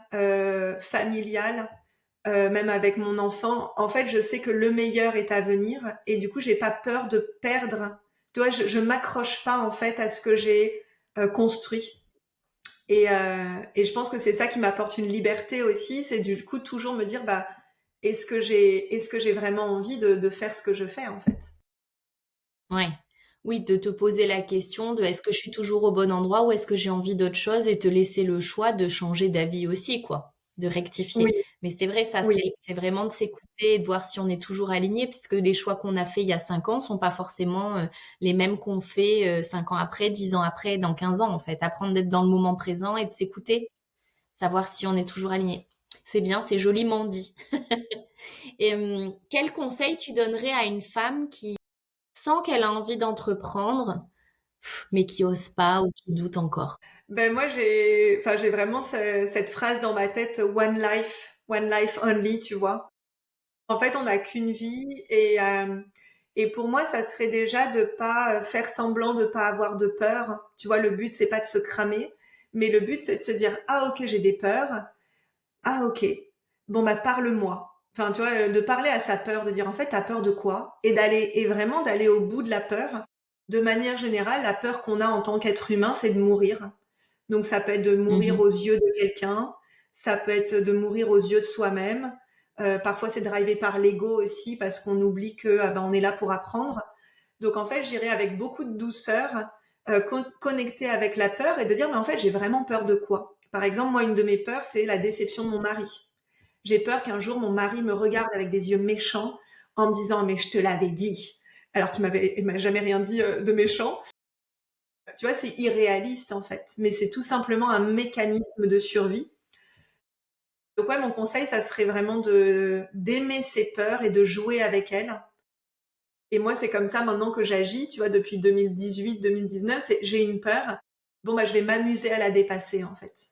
familiales, même avec mon enfant, en fait, je sais que le meilleur est à venir et du coup, j'ai pas peur de perdre. Tu vois, je m'accroche pas en fait à ce que j'ai construit. Et je pense que c'est ça qui m'apporte une liberté aussi, c'est du coup toujours me dire, bah, est-ce que j'ai vraiment envie de faire ce que je fais en fait. Ouais. Oui, de te poser la question de est-ce que je suis toujours au bon endroit ou est-ce que j'ai envie d'autre chose et te laisser le choix de changer d'avis aussi, quoi, de rectifier. Oui, Mais c'est vrai, ça, oui, c'est vraiment de s'écouter et de voir si on est toujours aligné, puisque les choix qu'on a fait il y a 5 ans sont pas forcément les mêmes qu'on fait 5 ans après, 10 ans après, dans 15 ans, en fait. Apprendre d'être dans le moment présent et de s'écouter, savoir si on est toujours aligné. C'est bien, c'est joliment dit. Et quel conseil tu donnerais à une femme qui sent qu'elle a envie d'entreprendre, mais qui ose pas ou qui doute encore? ben moi j'ai vraiment cette phrase dans ma tête, one life only, tu vois. En fait, on n'a qu'une vie et pour moi, ça serait déjà de pas faire semblant de pas avoir de peur. Tu vois, le but c'est pas de se cramer, Mais le but, c'est de se dire, ah ok, j'ai des peurs. Ah ok, bon bah parle-moi. Enfin, tu vois, de parler à sa peur, de dire en fait, t'as peur de quoi? Et vraiment d'aller au bout de la peur. De manière générale, la peur qu'on a en tant qu'être humain, c'est de mourir. Donc ça peut être de mourir Mhm. aux yeux de quelqu'un, ça peut être de mourir aux yeux de soi-même. Parfois, c'est drivé par l'ego aussi, parce qu'on oublie que ah ben, on est là pour apprendre. Donc en fait, j'irai avec beaucoup de douceur, connecter avec la peur et de dire, mais en fait, j'ai vraiment peur de quoi? Par exemple, moi, une de mes peurs, c'est la déception de mon mari. J'ai peur qu'un jour, mon mari me regarde avec des yeux méchants en me disant, mais je te l'avais dit. Alors il m'a jamais rien dit de méchant. Tu vois, c'est irréaliste en fait, mais c'est tout simplement un mécanisme de survie. Donc ouais, mon conseil, ça serait vraiment d'aimer ses peurs et de jouer avec elles. Et moi, c'est comme ça maintenant que j'agis, tu vois, depuis 2018-2019, j'ai une peur. Bon, bah, je vais m'amuser à la dépasser, en fait.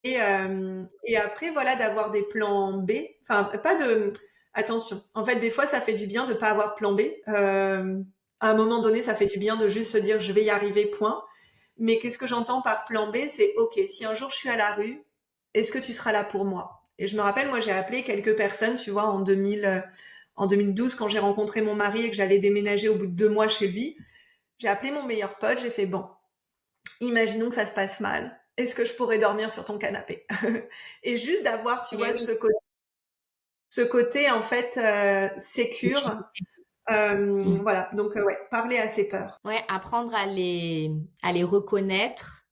Et après, voilà, d'avoir des plans B. Enfin, pas de... Attention. En fait, des fois, ça fait du bien de pas avoir de plan B. À un moment donné, ça fait du bien de juste se dire, je vais y arriver, point. Mais qu'est-ce que j'entends par plan B? C'est, OK, si un jour je suis à la rue, est-ce que tu seras là pour moi? Et je me rappelle, moi, j'ai appelé quelques personnes, tu vois, en 2012, quand j'ai rencontré mon mari et que j'allais déménager au bout de 2 mois chez lui. J'ai appelé mon meilleur pote, j'ai fait, bon, imaginons que ça se passe mal. Est-ce que je pourrais dormir sur ton canapé? Et juste d'avoir, tu Eh vois, oui, ce côté, en fait, sécure. sécurité. Mm. Voilà, donc ouais, parler à ses peurs. Ouais, apprendre à les reconnaître,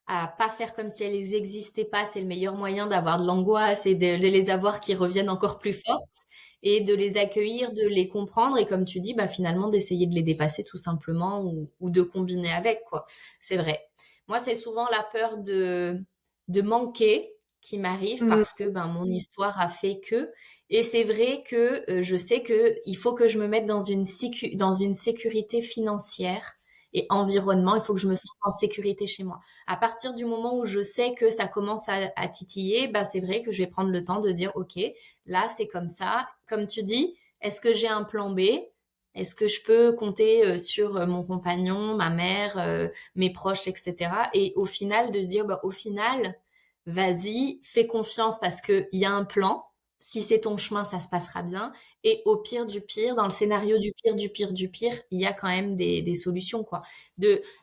à pas faire comme si elles n'existaient pas, c'est le meilleur moyen d'avoir de l'angoisse et de les avoir qui reviennent encore plus fortes et de les accueillir, de les comprendre et comme tu dis, bah finalement d'essayer de les dépasser tout simplement ou de combiner avec quoi. C'est vrai. Moi, c'est souvent la peur de manquer qui m'arrive Mm, parce que ben mon histoire a fait que et c'est vrai que je sais que il faut que je me mette dans une sécurité financière et environnement, il faut que je me sente en sécurité chez moi. À partir du moment où je sais que ça commence à titiller, bah c'est vrai que je vais prendre le temps de dire, OK, là c'est comme ça. Comme tu dis, est-ce que j'ai un plan B? Est-ce que je peux compter sur mon compagnon, ma mère, mes proches, etc. Et au final, de se dire, bah, au final, vas-y, fais confiance parce qu'il y a un plan. Si c'est ton chemin, ça se passera bien. Et au pire du pire, dans le scénario du pire, du pire, du pire, il y a quand même des solutions, quoi.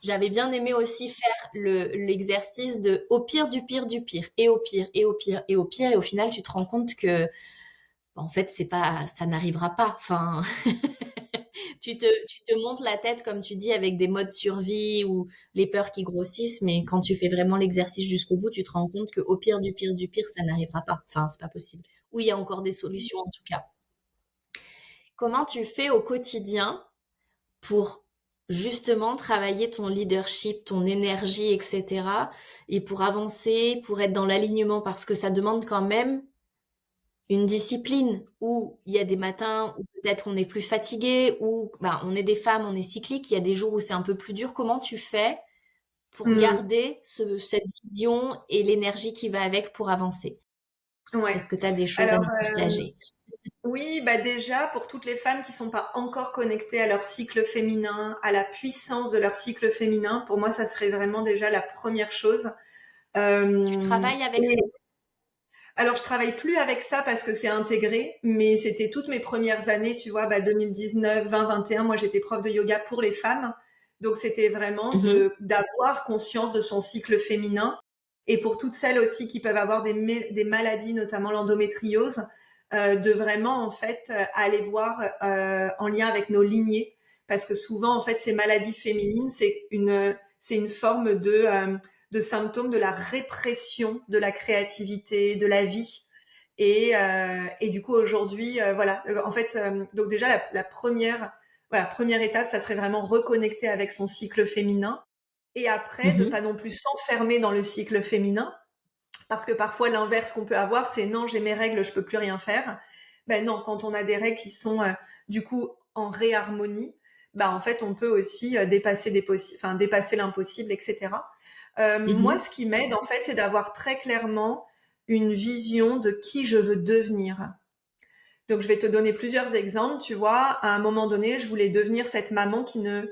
J'avais bien aimé aussi faire l'exercice de au pire du pire du pire, et au pire, et au pire, et au pire, et au final, tu te rends compte que, bah, en fait, c'est pas, ça n'arrivera pas. Enfin, tu te montes la tête, comme tu dis, avec des modes survie ou les peurs qui grossissent, mais quand tu fais vraiment l'exercice jusqu'au bout, tu te rends compte que au pire du pire, ça n'arrivera pas. Enfin, c'est pas possible. Ou il y a encore des solutions, en tout cas. Comment tu fais au quotidien pour justement travailler ton leadership, ton énergie, etc. Et pour avancer, pour être dans l'alignement, parce que ça demande quand même une discipline où il y a des matins où peut-être on est plus fatigué, où ben, on est des femmes, on est cyclique, il y a des jours où c'est un peu plus dur. Comment tu fais pour mm, garder cette vision et l'énergie qui va avec pour avancer? ouais. Est-ce que tu as des choses à Alors, nous partager? oui, bah déjà, pour toutes les femmes qui sont pas encore connectées à leur cycle féminin, à la puissance de leur cycle féminin, pour moi, ça serait vraiment déjà la première chose. Tu travailles avec ça? Et alors, je travaille plus avec ça parce que c'est intégré, mais c'était toutes mes premières années, tu vois, bah, 2019, 20, 21. Moi, j'étais prof de yoga pour les femmes. Donc, c'était vraiment Mhm, d'avoir conscience de son cycle féminin. Et pour toutes celles aussi qui peuvent avoir des maladies, notamment l'endométriose, de vraiment, en fait, aller voir en lien avec nos lignées. Parce que souvent, en fait, ces maladies féminines, c'est une forme de symptômes de la répression de la créativité, de la vie. Et du coup, aujourd'hui, voilà. En fait, donc déjà, première étape, ça serait vraiment reconnecter avec son cycle féminin. Et après, de mhm, pas non plus s'enfermer dans le cycle féminin. Parce que parfois, l'inverse qu'on peut avoir, c'est non, j'ai mes règles, je peux plus rien faire. Ben non, quand on a des règles qui sont, du coup, en réharmonie, bah, en fait, on peut aussi dépasser l'impossible, etc. Moi, mhm, ce qui m'aide, en fait, c'est d'avoir très clairement une vision de qui je veux devenir. Donc, je vais te donner plusieurs exemples. Tu vois, à un moment donné, je voulais devenir cette maman qui ne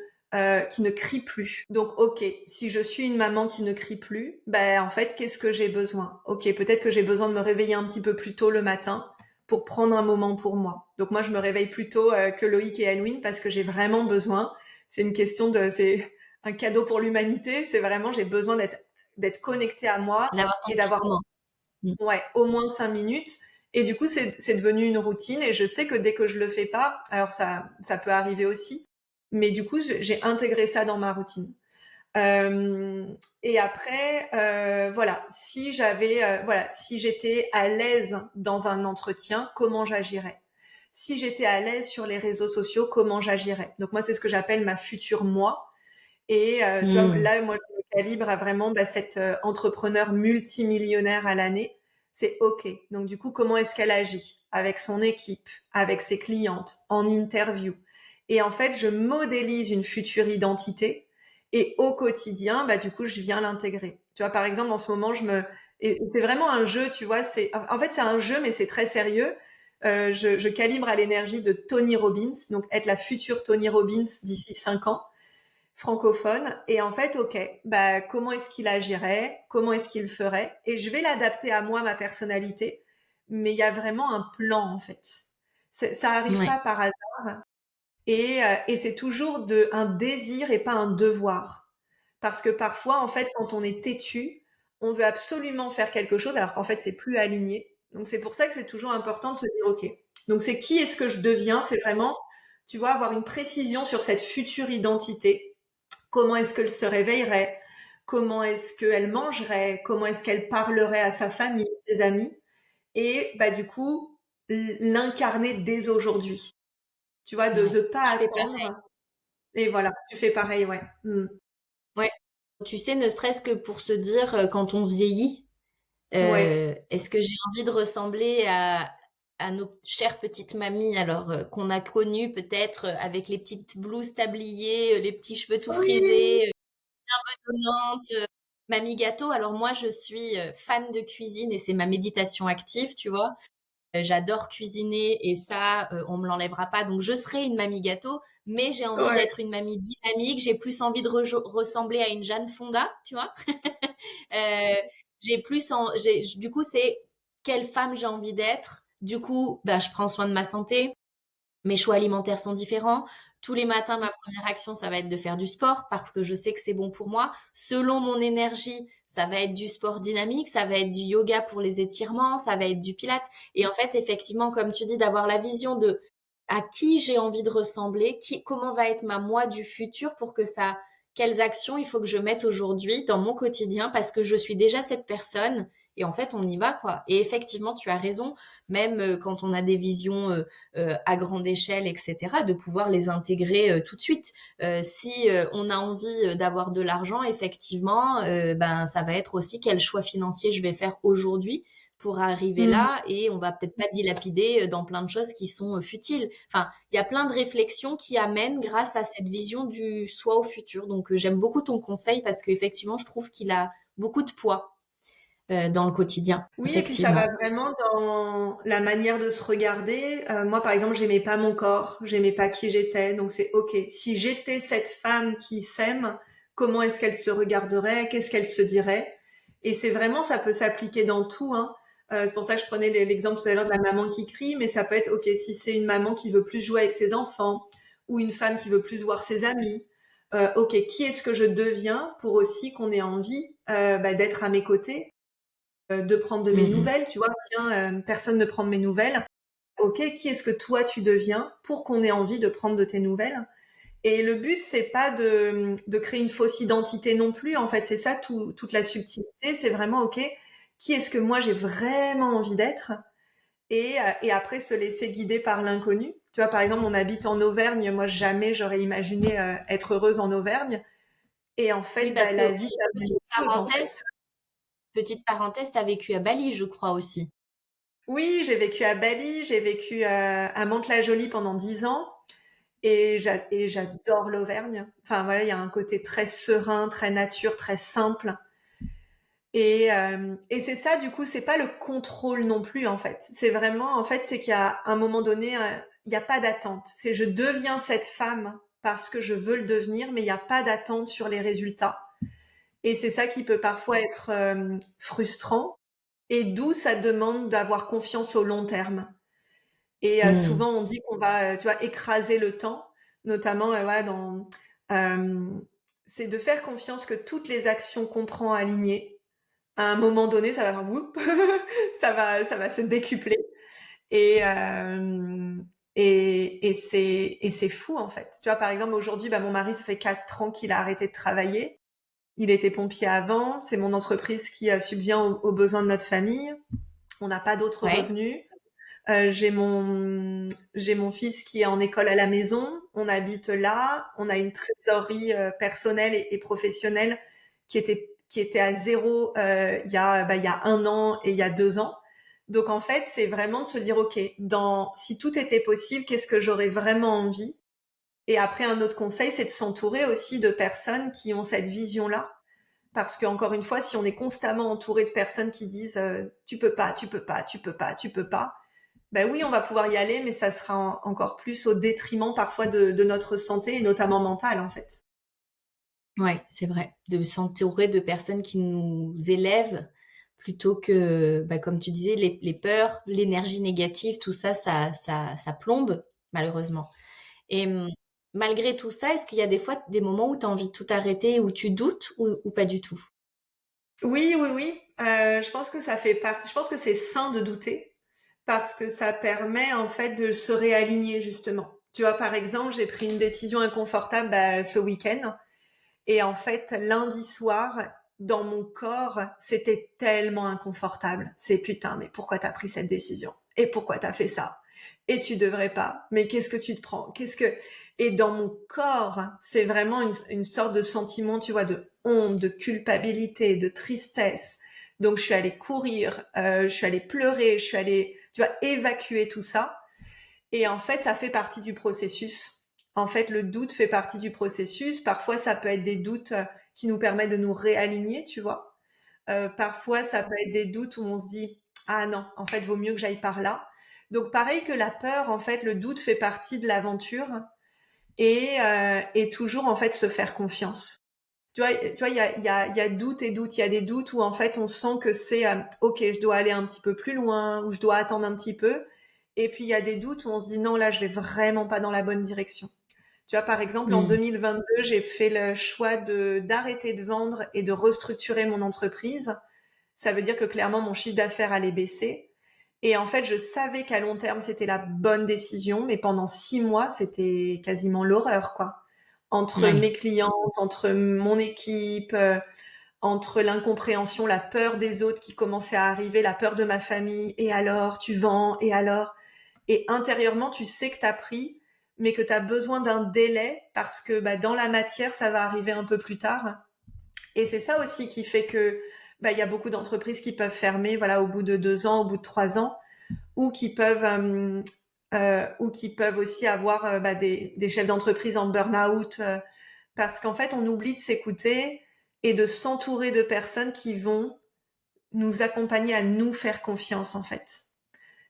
qui ne crie plus. Donc, ok, si je suis une maman qui ne crie plus, ben en fait, qu'est-ce que j'ai besoin? Ok, peut-être que j'ai besoin de me réveiller un petit peu plus tôt le matin pour prendre un moment pour moi. Donc moi, je me réveille plus tôt que Loïc et Elwin parce que j'ai vraiment besoin. C'est un cadeau pour l'humanité. C'est vraiment, j'ai besoin d'être connectée à moi D'avoir ton et petit d'avoir, moment. ouais, au moins 5 minutes. Et du coup, c'est devenu une routine. Et je sais que dès que je le fais pas, alors ça peut arriver aussi, mais du coup, j'ai intégré ça dans ma routine. Euh, et après, voilà, si j'étais à l'aise dans un entretien, comment j'agirais? Si j'étais à l'aise sur les réseaux sociaux, comment j'agirais? Donc moi, c'est ce que j'appelle ma future moi. Et tu vois, Mm. là, moi, je me calibre à vraiment cette entrepreneur multimillionnaire à l'année. C'est OK. Donc, du coup, comment est-ce qu'elle agit avec son équipe, avec ses clientes, en interview? Et en fait, je modélise une future identité et au quotidien, bah, du coup, je viens l'intégrer. Tu vois, par exemple, en ce moment, et c'est vraiment un jeu, tu vois, en fait, c'est un jeu, mais c'est très sérieux. Je calibre à l'énergie de Tony Robbins, donc être la future Tony Robbins d'ici 5 ans francophone. Et en fait, ok, bah, comment est-ce qu'il agirait? Comment est-ce qu'il ferait? Et je vais l'adapter à moi, ma personnalité. Mais il y a vraiment un plan, en fait. Ça arrive Ouais. pas par hasard. Et c'est toujours un désir et pas un devoir. Parce que parfois, en fait, quand on est têtu, on veut absolument faire quelque chose alors qu'en fait, c'est plus aligné. Donc, c'est pour ça que c'est toujours important de se dire, OK. Donc, c'est qui est-ce que je deviens? C'est vraiment, tu vois, avoir une précision sur cette future identité. Comment est-ce qu'elle se réveillerait? Comment est-ce qu'elle mangerait? Comment est-ce qu'elle parlerait à sa famille, ses amis? Et bah, du coup, l'incarner dès aujourd'hui. Tu vois, de Ouais. ne pas Je fais pareil. attendre. Et voilà, tu fais pareil, ouais. Ouais. Tu sais, ne serait-ce que pour se dire, quand on vieillit, Ouais. est-ce que j'ai envie de ressembler à nos chères petites mamies, alors qu'on a connues peut-être avec les petites blouses tabliées, les petits cheveux tout Oui. frisés, donnante, mamie gâteau. Alors moi, je suis fan de cuisine et c'est ma méditation active, tu vois. J'adore cuisiner et ça, on me l'enlèvera pas. Donc je serai une mamie gâteau, mais j'ai envie Ouais. d'être une mamie dynamique. J'ai plus envie de ressembler à une Jeanne Fonda, tu vois. Euh, du coup, c'est quelle femme j'ai envie d'être. Du coup, ben, je prends soin de ma santé. Mes choix alimentaires sont différents. Tous les matins, ma première action, ça va être de faire du sport parce que je sais que c'est bon pour moi. Selon mon énergie, ça va être du sport dynamique, ça va être du yoga pour les étirements, ça va être du pilates. Et en fait, effectivement, comme tu dis, d'avoir la vision de à qui j'ai envie de ressembler, comment va être ma moi du futur pour que ça, quelles actions il faut que je mette aujourd'hui dans mon quotidien parce que je suis déjà cette personne. Et en fait, on y va, quoi. Et effectivement, tu as raison, même quand on a des visions à grande échelle, etc., de pouvoir les intégrer tout de suite. Si on a envie d'avoir de l'argent, effectivement, ben ça va être aussi quel choix financier je vais faire aujourd'hui pour arriver Mhm. là et on va peut-être pas dilapider dans plein de choses qui sont futiles. Enfin, il y a plein de réflexions qui amènent grâce à cette vision du soi au futur. Donc j'aime beaucoup ton conseil parce qu'effectivement, je trouve qu'il a beaucoup de poids dans le quotidien, Oui, et puis ça va effectivement. vraiment dans la manière de se regarder. Moi, par exemple, j'aimais pas mon corps, j'aimais pas qui j'étais, donc c'est OK. Si j'étais cette femme qui s'aime, comment est-ce qu'elle se regarderait? Qu'est-ce qu'elle se dirait? Et c'est vraiment, ça peut s'appliquer dans tout, hein. C'est pour ça que je prenais l'exemple tout à l'heure de la maman qui crie, mais ça peut être OK si c'est une maman qui veut plus jouer avec ses enfants ou une femme qui veut plus voir ses amis. OK, qui est-ce que je deviens pour aussi qu'on ait envie bah, d'être à mes côtés? De prendre de mes Mm, nouvelles, tu vois, tiens, personne ne prend de mes nouvelles. Ok, qui est-ce que toi tu deviens pour qu'on ait envie de prendre de tes nouvelles? Et le but, c'est pas de créer une fausse identité non plus. En fait, c'est ça toute la subtilité. C'est vraiment ok, qui est-ce que moi j'ai vraiment envie d'être? Et après se laisser guider par l'inconnu. Tu vois, par exemple, on habite en Auvergne. Moi, jamais j'aurais imaginé être heureuse en Auvergne. Et en oui, fait, bah, parce que la vie t'a mis heureuse, en fait. petite parenthèse, tu as vécu à Bali, je crois aussi. Oui, j'ai vécu à Bali, j'ai vécu à Mantes-la-Jolie pendant 10 ans et j'adore l'Auvergne. Enfin voilà, il y a un côté très serein, très nature, très simple. Et c'est ça, du coup, c'est pas le contrôle non plus en fait. C'est vraiment, en fait, c'est qu'à un moment donné, il n'y a pas d'attente. C'est je deviens cette femme parce que je veux le devenir, mais il n'y a pas d'attente sur les résultats. Et c'est ça qui peut parfois être frustrant, et d'où ça demande d'avoir confiance au long terme. Et Hmm. souvent, on dit qu'on va, tu vois, écraser le temps, notamment, ouais, c'est de faire confiance que toutes les actions qu'on prend alignées, à un moment donné, ça va, whoop, ça va se décupler. Et, et c'est fou, en fait. Tu vois, par exemple, aujourd'hui, mon mari, ça fait 4 ans qu'il a arrêté de travailler. Il était pompier avant. C'est mon entreprise qui subvient aux besoins de notre famille. On n'a pas d'autres Ouais. revenus. J'ai mon fils qui est en école à la maison. On habite là. On a une trésorerie personnelle et professionnelle qui était à zéro il y a 1 an et il y a 2 ans. Donc en fait, c'est vraiment de se dire, ok, si tout était possible, qu'est-ce que j'aurais vraiment envie? Et après, un autre conseil, c'est de s'entourer aussi de personnes qui ont cette vision-là. Parce que encore une fois, si on est constamment entouré de personnes qui disent tu peux pas, tu peux pas, tu peux pas, tu peux pas, ben oui, on va pouvoir y aller, mais ça sera encore plus au détriment parfois de notre santé, et notamment mentale, en fait. Ouais, c'est vrai. De s'entourer de personnes qui nous élèvent plutôt que, bah, comme tu disais, les peurs, l'énergie négative, tout ça, ça plombe, malheureusement. Et malgré tout ça, est-ce qu'il y a des fois des moments où tu as envie de tout arrêter, où tu doutes ou pas du tout? Oui, oui, oui. Je pense que ça fait partie. Je pense que c'est sain de douter parce que ça permet en fait de se réaligner justement. Tu vois, par exemple, j'ai pris une décision inconfortable ce week-end. Et en fait, lundi soir, dans mon corps, c'était tellement inconfortable. C'est putain, mais pourquoi t'as pris cette décision? Et pourquoi t'as fait ça? Et tu devrais pas. Mais qu'est-ce que tu te prends? Et dans mon corps, c'est vraiment une sorte de sentiment, tu vois, de honte, de culpabilité, de tristesse. Donc je suis allée courir, je suis allée pleurer, je suis allée, tu vois, évacuer tout ça. Et en fait, ça fait partie du processus. En fait, le doute fait partie du processus. Parfois, ça peut être des doutes qui nous permettent de nous réaligner, tu vois. Parfois, ça peut être des doutes où on se dit, ah non, en fait, vaut mieux que j'aille par là. Donc, pareil que la peur, en fait, le doute fait partie de l'aventure et toujours, en fait, se faire confiance. Tu vois, il y a doute et doute. Il y a des doutes où, en fait, on sent que c'est, OK, je dois aller un petit peu plus loin ou je dois attendre un petit peu. Et puis, il y a des doutes où on se dit, non, là, je vais vraiment pas dans la bonne direction. Tu vois, par exemple, en Hmm. 2022, j'ai fait le choix d'arrêter de vendre et de restructurer mon entreprise. Ça veut dire que clairement, mon chiffre d'affaires allait baisser. Et en fait, je savais qu'à long terme, c'était la bonne décision, mais pendant 6 mois, c'était quasiment l'horreur, quoi. Entre Ouais. mes clientes, entre mon équipe, entre l'incompréhension, la peur des autres qui commençait à arriver, la peur de ma famille, et alors, tu vends, et alors. Et intérieurement, tu sais que tu as pris, mais que tu as besoin d'un délai parce que dans la matière, ça va arriver un peu plus tard. Et c'est ça aussi qui fait que il y a beaucoup d'entreprises qui peuvent fermer, voilà, au bout de 2 ans, au bout de 3 ans, ou qui peuvent aussi avoir des chefs d'entreprise en burn-out, parce qu'en fait, on oublie de s'écouter et de s'entourer de personnes qui vont nous accompagner à nous faire confiance, en fait.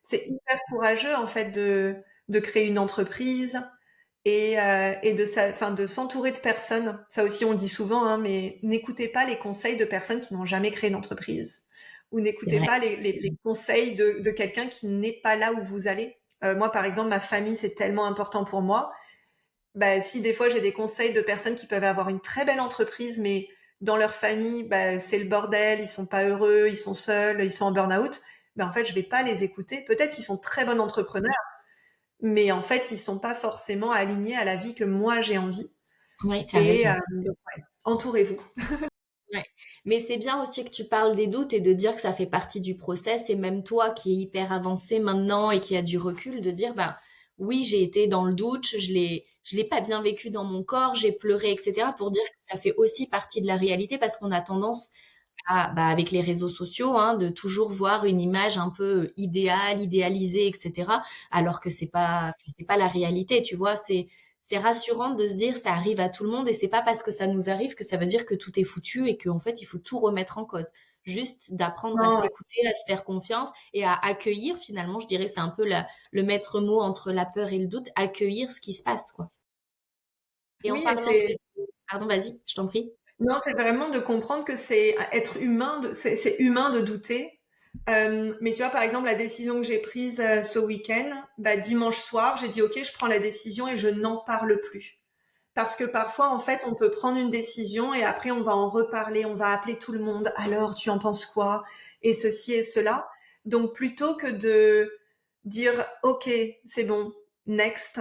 C'est hyper courageux, en fait, de créer une entreprise et de s'entourer de personnes. Ça aussi, on le dit souvent, hein, mais n'écoutez pas les conseils de personnes qui n'ont jamais créé d'entreprise. Ou C'est n'écoutez vrai. pas les conseils de quelqu'un qui n'est pas là où vous allez. Moi, par exemple, ma famille, c'est tellement important pour moi. Si des fois j'ai des conseils de personnes qui peuvent avoir une très belle entreprise, mais dans leur famille, c'est le bordel, ils sont pas heureux, ils sont seuls, ils sont en burn-out, en fait, je vais pas les écouter. Peut-être qu'ils sont très bons entrepreneurs, mais en fait, ils sont pas forcément alignés à la vie que moi j'ai envie. Ouais, tu as Et raison. donc, ouais, entourez-vous. Ouais. Mais c'est bien aussi que tu parles des doutes et de dire que ça fait partie du process et même toi qui es hyper avancé maintenant et qui a du recul, de dire, ben oui, j'ai été dans le doute, je l'ai pas bien vécu dans mon corps, j'ai pleuré, etc. pour dire que ça fait aussi partie de la réalité parce qu'on a tendance à, bah, avec les réseaux sociaux, hein, de toujours voir une image un peu idéale, idéalisée, etc. Alors que c'est pas la réalité, tu vois. C'est rassurant de se dire ça arrive à tout le monde et c'est pas parce que ça nous arrive que ça veut dire que tout est foutu et qu'en fait il faut tout remettre en cause. Juste d'apprendre à Non, ouais. s'écouter, à se faire confiance et à accueillir finalement, je dirais, c'est un peu le maître mot entre la peur et le doute, accueillir ce qui se passe, quoi. Et en Oui, et parlant de... c'est Pardon, vas-y, je t'en prie. non, c'est vraiment de comprendre que c'est être humain, c'est humain de douter. Mais tu vois, par exemple, la décision que j'ai prise ce week-end, bah, dimanche soir, j'ai dit ok, je prends la décision et je n'en parle plus. Parce que parfois, en fait, on peut prendre une décision et après, on va en reparler, on va appeler tout le monde. Alors, tu en penses quoi? Et ceci et cela. Donc, plutôt que de dire ok, c'est bon, next,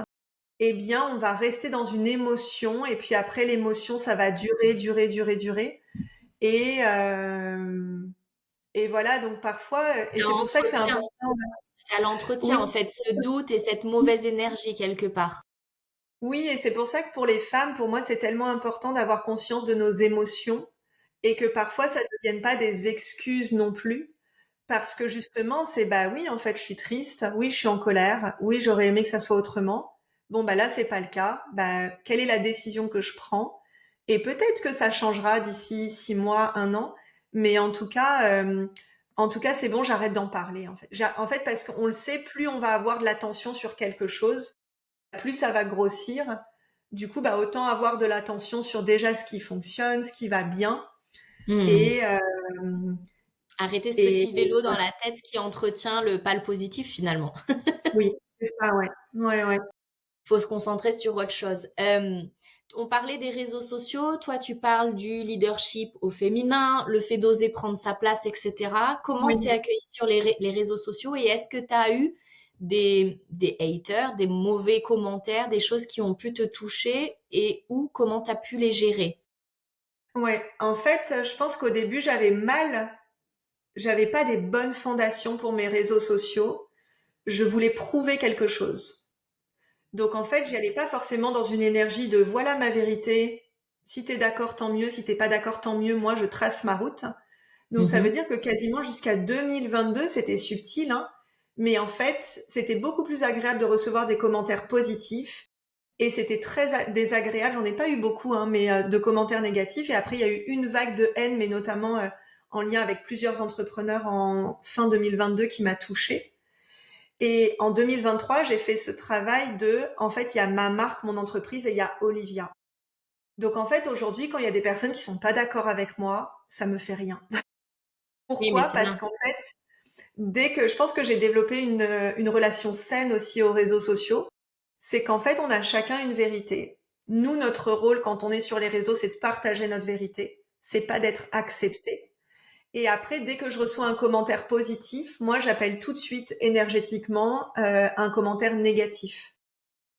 eh bien, on va rester dans une émotion et puis après l'émotion, ça va durer, durer, durer, durer. Et, euh, et voilà, donc parfois, et C'est à c'est pour ça que c'est l'entretien. important. C'est à l'entretien, Oui, en fait, ce doute et cette mauvaise énergie quelque part. oui, et c'est pour ça que pour les femmes, pour moi, c'est tellement important d'avoir conscience de nos émotions et que parfois ça ne devienne pas des excuses non plus. Parce que justement, c'est bah oui, en fait, je suis triste, oui, je suis en colère, oui, j'aurais aimé que ça soit autrement. Bon, bah là, c'est pas le cas. Bah, quelle est la décision que je prends? Et peut-être que ça changera d'ici 6 mois, un an, mais en tout cas, c'est bon, j'arrête d'en parler, en fait. En fait, parce qu'on le sait, plus on va avoir de l'attention sur quelque chose, plus ça va grossir. Du coup, bah, autant avoir de l'attention sur déjà ce qui fonctionne, ce qui va bien, Hmm. et, Arrêter ce et petit vélo dans la tête qui entretient le pas le positif finalement. oui, c'est ça, ouais. Ouais, ouais. Faut se concentrer sur autre chose. On parlait des réseaux sociaux. Toi, tu parles du leadership au féminin, le fait d'oser prendre sa place, etc. Comment c'est Oui. accueilli sur les réseaux sociaux et est-ce que tu as eu des haters, des mauvais commentaires, des choses qui ont pu te toucher et ou comment tu as pu les gérer? Ouais, en fait, je pense qu'au début, j'avais pas des bonnes fondations pour mes réseaux sociaux. Je voulais prouver quelque chose. Donc en fait, j'y allais pas forcément dans une énergie de voilà ma vérité. Si t'es d'accord, tant mieux. Si t'es pas d'accord, tant mieux. Moi, je trace ma route. Donc ça veut Mhm. dire que quasiment jusqu'à 2022, c'était subtil, hein. Mais en fait, c'était beaucoup plus agréable de recevoir des commentaires positifs. Et c'était très désagréable. J'en ai pas eu beaucoup, hein, mais de commentaires négatifs. Et après, il y a eu une vague de haine, mais notamment en lien avec plusieurs entrepreneurs en fin 2022 qui m'a touchée. Et en 2023, j'ai fait ce travail de, en fait, il y a ma marque, mon entreprise et il y a Olivia. Donc en fait, aujourd'hui, quand il y a des personnes qui sont pas d'accord avec moi, ça me fait rien. Oui, mais Pourquoi? c'est Parce bien. qu'en fait, dès que je pense que j'ai développé une relation saine aussi aux réseaux sociaux, c'est qu'en fait, on a chacun une vérité. Nous, notre rôle quand on est sur les réseaux, c'est de partager notre vérité. C'est pas d'être accepté. Et après, dès que je reçois un commentaire positif, moi, j'appelle tout de suite énergétiquement un commentaire négatif.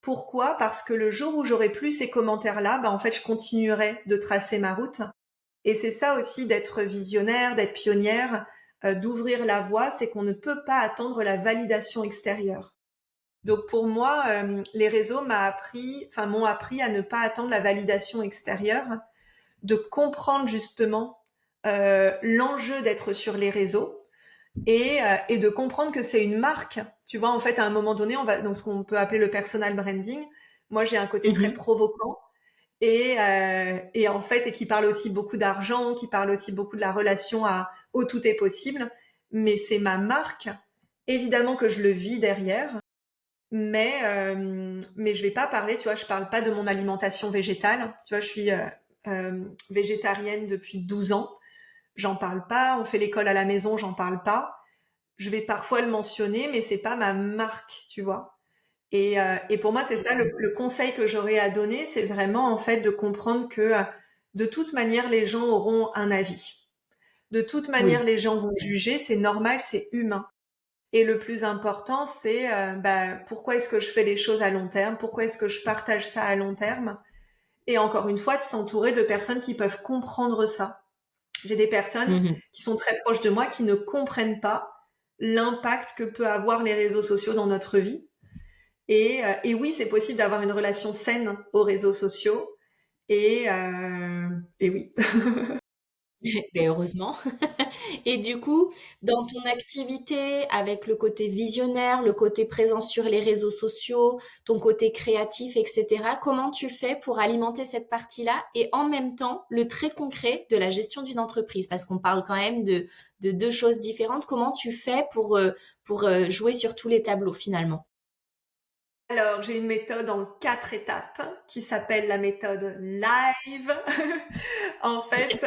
Pourquoi? Parce que le jour où j'aurai plus ces commentaires-là, bah, en fait, je continuerai de tracer ma route. Et c'est ça aussi d'être visionnaire, d'être pionnière, d'ouvrir la voie, c'est qu'on ne peut pas attendre la validation extérieure. Donc pour moi, les réseaux m'ont appris à ne pas attendre la validation extérieure, de comprendre justement l'enjeu d'être sur les réseaux et de comprendre que c'est une marque. Tu vois, en fait, à un moment donné, on va dans ce qu'on peut appeler le personal branding. Moi, j'ai un côté très Mhm. provocant et en fait, et qui parle aussi beaucoup d'argent, qui parle aussi beaucoup de la relation au tout est possible. Mais c'est ma marque. Évidemment que je le vis derrière, mais je vais pas parler, tu vois, je parle pas de mon alimentation végétale. Tu vois, je suis végétarienne depuis 12 ans. J'en parle pas. On fait l'école à la maison, j'en parle pas. Je vais parfois le mentionner, mais c'est pas ma marque, tu vois. Et pour moi, c'est ça le conseil que j'aurais à donner, c'est vraiment en fait de comprendre que de toute manière, les gens auront un avis. De toute manière, Oui. les gens vont juger, c'est normal, c'est humain. Et le plus important, c'est bah, pourquoi est-ce que je fais les choses à long terme, pourquoi est-ce que je partage ça à long terme. Et encore une fois, de s'entourer de personnes qui peuvent comprendre ça. J'ai des personnes Mhm. qui sont très proches de moi qui ne comprennent pas l'impact que peut avoir les réseaux sociaux dans notre vie. Et oui, c'est possible d'avoir une relation saine aux réseaux sociaux. Et oui. Ben heureusement. Et du coup, dans ton activité, avec le côté visionnaire, le côté présence sur les réseaux sociaux, ton côté créatif, etc., comment tu fais pour alimenter cette partie-là et en même temps le très concret de la gestion d'une entreprise? Parce qu'on parle quand même de deux choses différentes. Comment tu fais pour jouer sur tous les tableaux finalement? Alors, j'ai une méthode en 4 étapes qui s'appelle la méthode LIVE. En fait,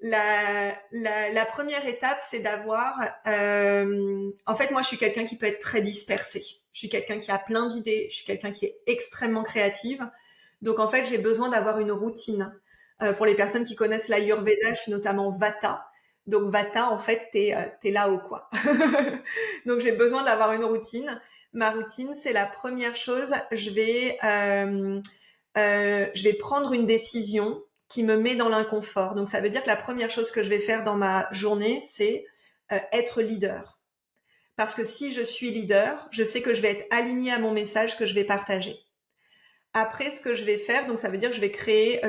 la première étape, c'est d'avoir... en fait, moi, je suis quelqu'un qui peut être très dispersé. Je suis quelqu'un qui a plein d'idées. Je suis quelqu'un qui est extrêmement créative. Donc, en fait, j'ai besoin d'avoir une routine. Pour les personnes qui connaissent l'Ayurveda, je suis notamment Vata. Donc, Vata, en fait, t'es là-haut, quoi. Donc, j'ai besoin d'avoir une routine. Ma routine, c'est la première chose. Je vais prendre une décision qui me met dans l'inconfort. Donc, ça veut dire que la première chose que je vais faire dans ma journée, c'est être leader. Parce que si je suis leader, je sais que je vais être alignée à mon message que je vais partager. Après, ce que je vais faire, donc ça veut dire que je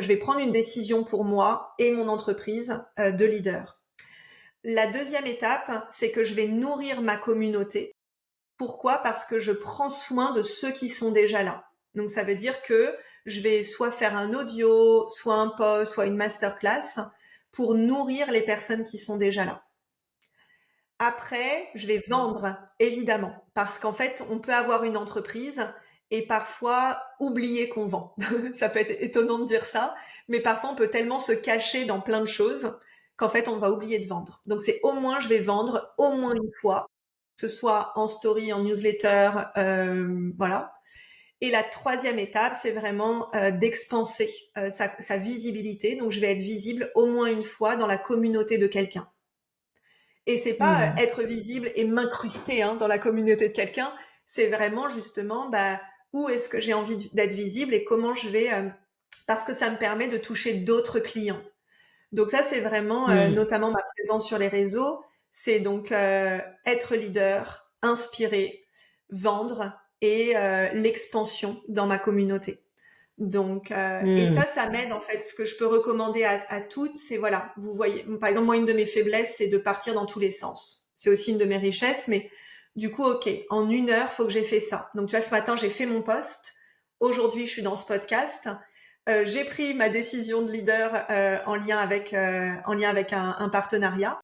vais prendre une décision pour moi et mon entreprise de leader. La deuxième étape, c'est que je vais nourrir ma communauté. Pourquoi? Parce que je prends soin de ceux qui sont déjà là. Donc ça veut dire que je vais soit faire un audio, soit un post, soit une masterclass pour nourrir les personnes qui sont déjà là. Après, je vais vendre, évidemment, parce qu'en fait, on peut avoir une entreprise et parfois oublier qu'on vend. Ça peut être étonnant de dire ça, mais parfois on peut tellement se cacher dans plein de choses qu'en fait, on va oublier de vendre. Donc c'est au moins, je vais vendre au moins une fois, que ce soit en story, en newsletter, voilà. Et la troisième étape, c'est vraiment d'expanser sa visibilité. Donc je vais être visible au moins une fois dans la communauté de quelqu'un. Et c'est pas être visible et m'incruster dans la communauté de quelqu'un. C'est vraiment justement où est-ce que j'ai envie d'être visible et comment je vais... parce que ça me permet de toucher d'autres clients. Donc ça, c'est vraiment notamment ma présence sur les réseaux. C'est donc être leader, inspirer, vendre et l'expansion dans ma communauté. Donc, et ça m'aide en fait. Ce que je peux recommander à toutes, c'est voilà, vous voyez, par exemple, moi, une de mes faiblesses, c'est de partir dans tous les sens. C'est aussi une de mes richesses, mais du coup, ok, en 1 heure, faut que j'ai fait ça. Donc, tu vois, ce matin, j'ai fait mon post. Aujourd'hui, je suis dans ce podcast. J'ai pris ma décision de leader en lien avec un partenariat.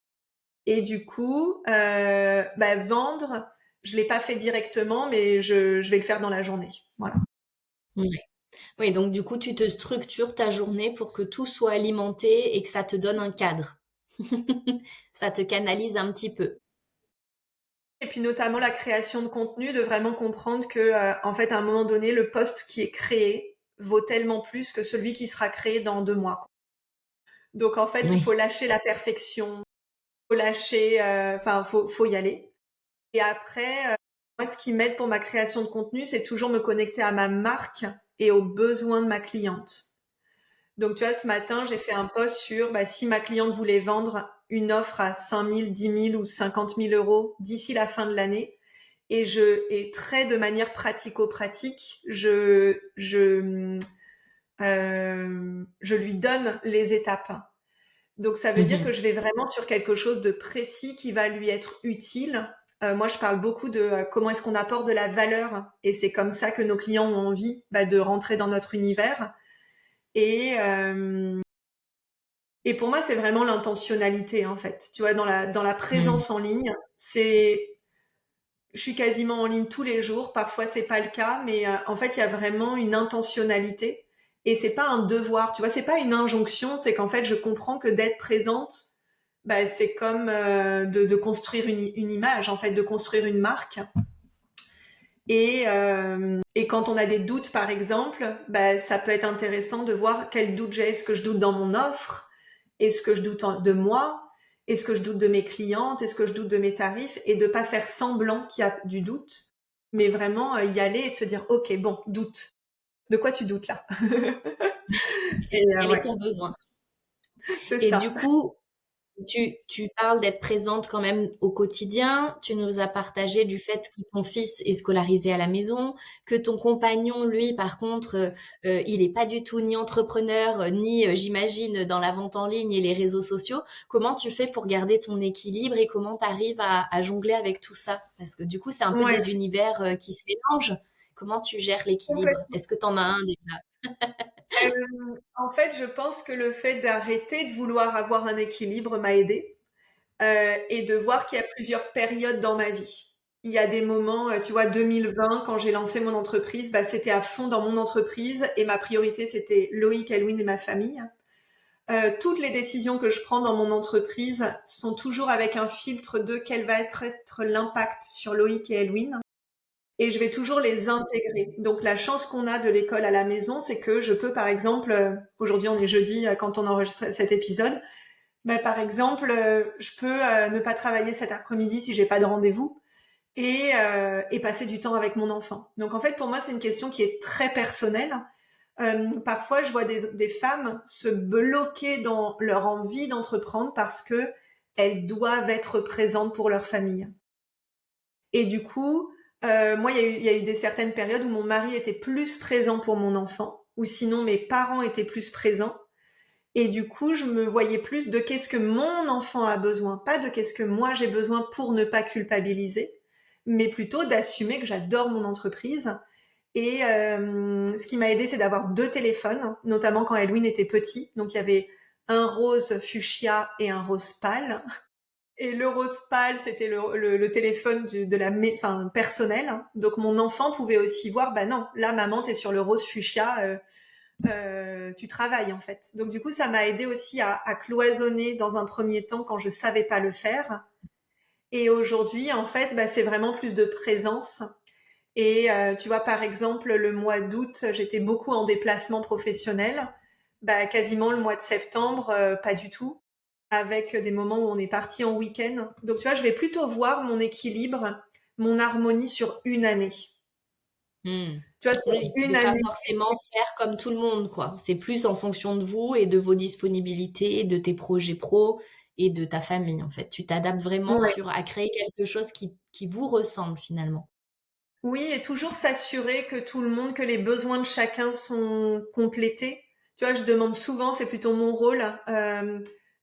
Et du coup, vendre, je l'ai pas fait directement, mais je vais le faire dans la journée. Voilà. Ouais. Oui, donc du coup, tu te structures ta journée pour que tout soit alimenté et que ça te donne un cadre. Ça te canalise un petit peu. Et puis notamment la création de contenu, de vraiment comprendre que en fait à un moment donné, le post qui est créé vaut tellement plus que celui qui sera créé dans 2 mois, quoi. Donc en fait, il faut Oui. lâcher la perfection, faut lâcher, faut y aller. Et après, moi, ce qui m'aide pour ma création de contenu, c'est toujours me connecter à ma marque et aux besoins de ma cliente. Donc, tu vois, ce matin, j'ai fait un post sur si ma cliente voulait vendre une offre à 5 000, 10 000 ou 50 000 euros d'ici la fin de l'année. Et très de manière pratico-pratique, je lui donne les étapes. Donc, ça veut dire que je vais vraiment sur quelque chose de précis qui va lui être utile. Moi, je parle beaucoup de comment est-ce qu'on apporte de la valeur. Et c'est comme ça que nos clients ont envie de rentrer dans notre univers. Et pour moi, c'est vraiment l'intentionnalité, en fait. Tu vois, dans la présence en ligne, je suis quasiment en ligne tous les jours. Parfois, c'est pas le cas, mais en fait, il y a vraiment une intentionnalité. Et c'est pas un devoir, tu vois, c'est pas une injonction. C'est qu'en fait, je comprends que d'être présente, c'est comme de construire une image, en fait, de construire une marque. Et quand on a des doutes, par exemple, ça peut être intéressant de voir quel doute j'ai. Est-ce que je doute dans mon offre? Est-ce que je doute de moi? Est-ce que je doute de mes clientes? Est-ce que je doute de mes tarifs? Et de pas faire semblant qu'il y a du doute, mais vraiment y aller et de se dire, ok, bon, doute. De quoi tu doutes là? Quel est Ouais, ton besoin? c'est Et ça. du coup, tu parles d'être présente quand même au quotidien. Tu nous as partagé du fait que ton fils est scolarisé à la maison, que ton compagnon, lui, par contre, il est pas du tout ni entrepreneur, ni, j'imagine, dans la vente en ligne et les réseaux sociaux. Comment tu fais pour garder ton équilibre et comment tu arrives à jongler avec tout ça? Parce que du coup, c'est un peu Ouais, des univers, qui se mélangent. Comment tu gères l'équilibre? Est-ce que tu en as un déjà? En fait, je pense que le fait d'arrêter de vouloir avoir un équilibre m'a aidée et de voir qu'il y a plusieurs périodes dans ma vie. il y a des moments, tu vois, 2020, quand j'ai lancé mon entreprise, bah, c'était à fond dans mon entreprise et ma priorité, c'était Loïc, Elwin et ma famille. Toutes les décisions que je prends dans mon entreprise sont toujours avec un filtre de quel va être l'impact sur Loïc et Elwin. Et je vais toujours les intégrer. Donc la chance qu'on a de l'école à la maison, c'est que je peux, par exemple, aujourd'hui on est jeudi quand on enregistre cet épisode, mais par exemple, je peux ne pas travailler cet après-midi si j'ai pas de rendez-vous et passer du temps avec mon enfant. Donc en fait, pour moi, c'est une question qui est très personnelle. Parfois, je vois des femmes se bloquer dans leur envie d'entreprendre parce que elles doivent être présentes pour leur famille. Et du coup, moi, il y a eu des certaines périodes où mon mari était plus présent pour mon enfant, ou sinon mes parents étaient plus présents. Et du coup, je me voyais plus de qu'est-ce que mon enfant a besoin, pas de qu'est-ce que moi j'ai besoin pour ne pas culpabiliser, mais plutôt d'assumer que j'adore mon entreprise. Et ce qui m'a aidé, c'est d'avoir 2 téléphones, notamment quand Elwin était petit. Donc il y avait un rose fuchsia et un rose pâle. Et le rose pâle, c'était le téléphone personnel. Donc mon enfant pouvait aussi voir, bah non, là maman, t'es sur le rose fuchsia, tu travailles en fait. Donc du coup, ça m'a aidé aussi à cloisonner dans un premier temps quand je savais pas le faire. Et aujourd'hui, en fait, bah, c'est vraiment plus de présence. Et tu vois, par exemple, le mois d'août, j'étais beaucoup en déplacement professionnel. Bah, quasiment le mois de septembre, pas du tout, avec des moments où on est parti en week-end. Donc, tu vois, je vais plutôt voir mon équilibre, mon harmonie sur une année. Hmm. Tu vois, sur Oui, de une pas année. forcément faire comme tout le monde, quoi. C'est plus en fonction de vous et de vos disponibilités, de tes projets pro et de ta famille, en fait. Tu t'adaptes vraiment Ouais. à créer quelque chose qui vous ressemble finalement. Oui, et toujours s'assurer que tout le monde, que les besoins de chacun sont complétés. Tu vois, je demande souvent, c'est plutôt mon rôle,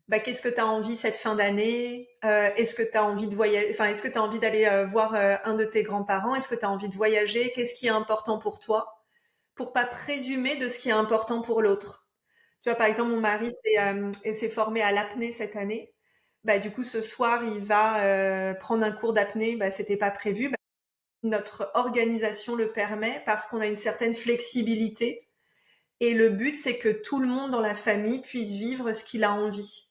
bah, qu'est-ce que tu as envie cette fin d'année? Est-ce que tu as envie de voyager, enfin, est-ce que tu as envie d'aller voir un de tes grands-parents? Est-ce que tu as envie de voyager? Qu'est-ce qui est important pour toi? Pour pas présumer de ce qui est important pour l'autre. Tu vois, par exemple, mon mari s'est formé à l'apnée cette année. Bah, du coup, ce soir, il va prendre un cours d'apnée. Bah, c'était pas prévu. Bah, notre organisation le permet parce qu'on a une certaine flexibilité. Et le but, c'est que tout le monde dans la famille puisse vivre ce qu'il a envie.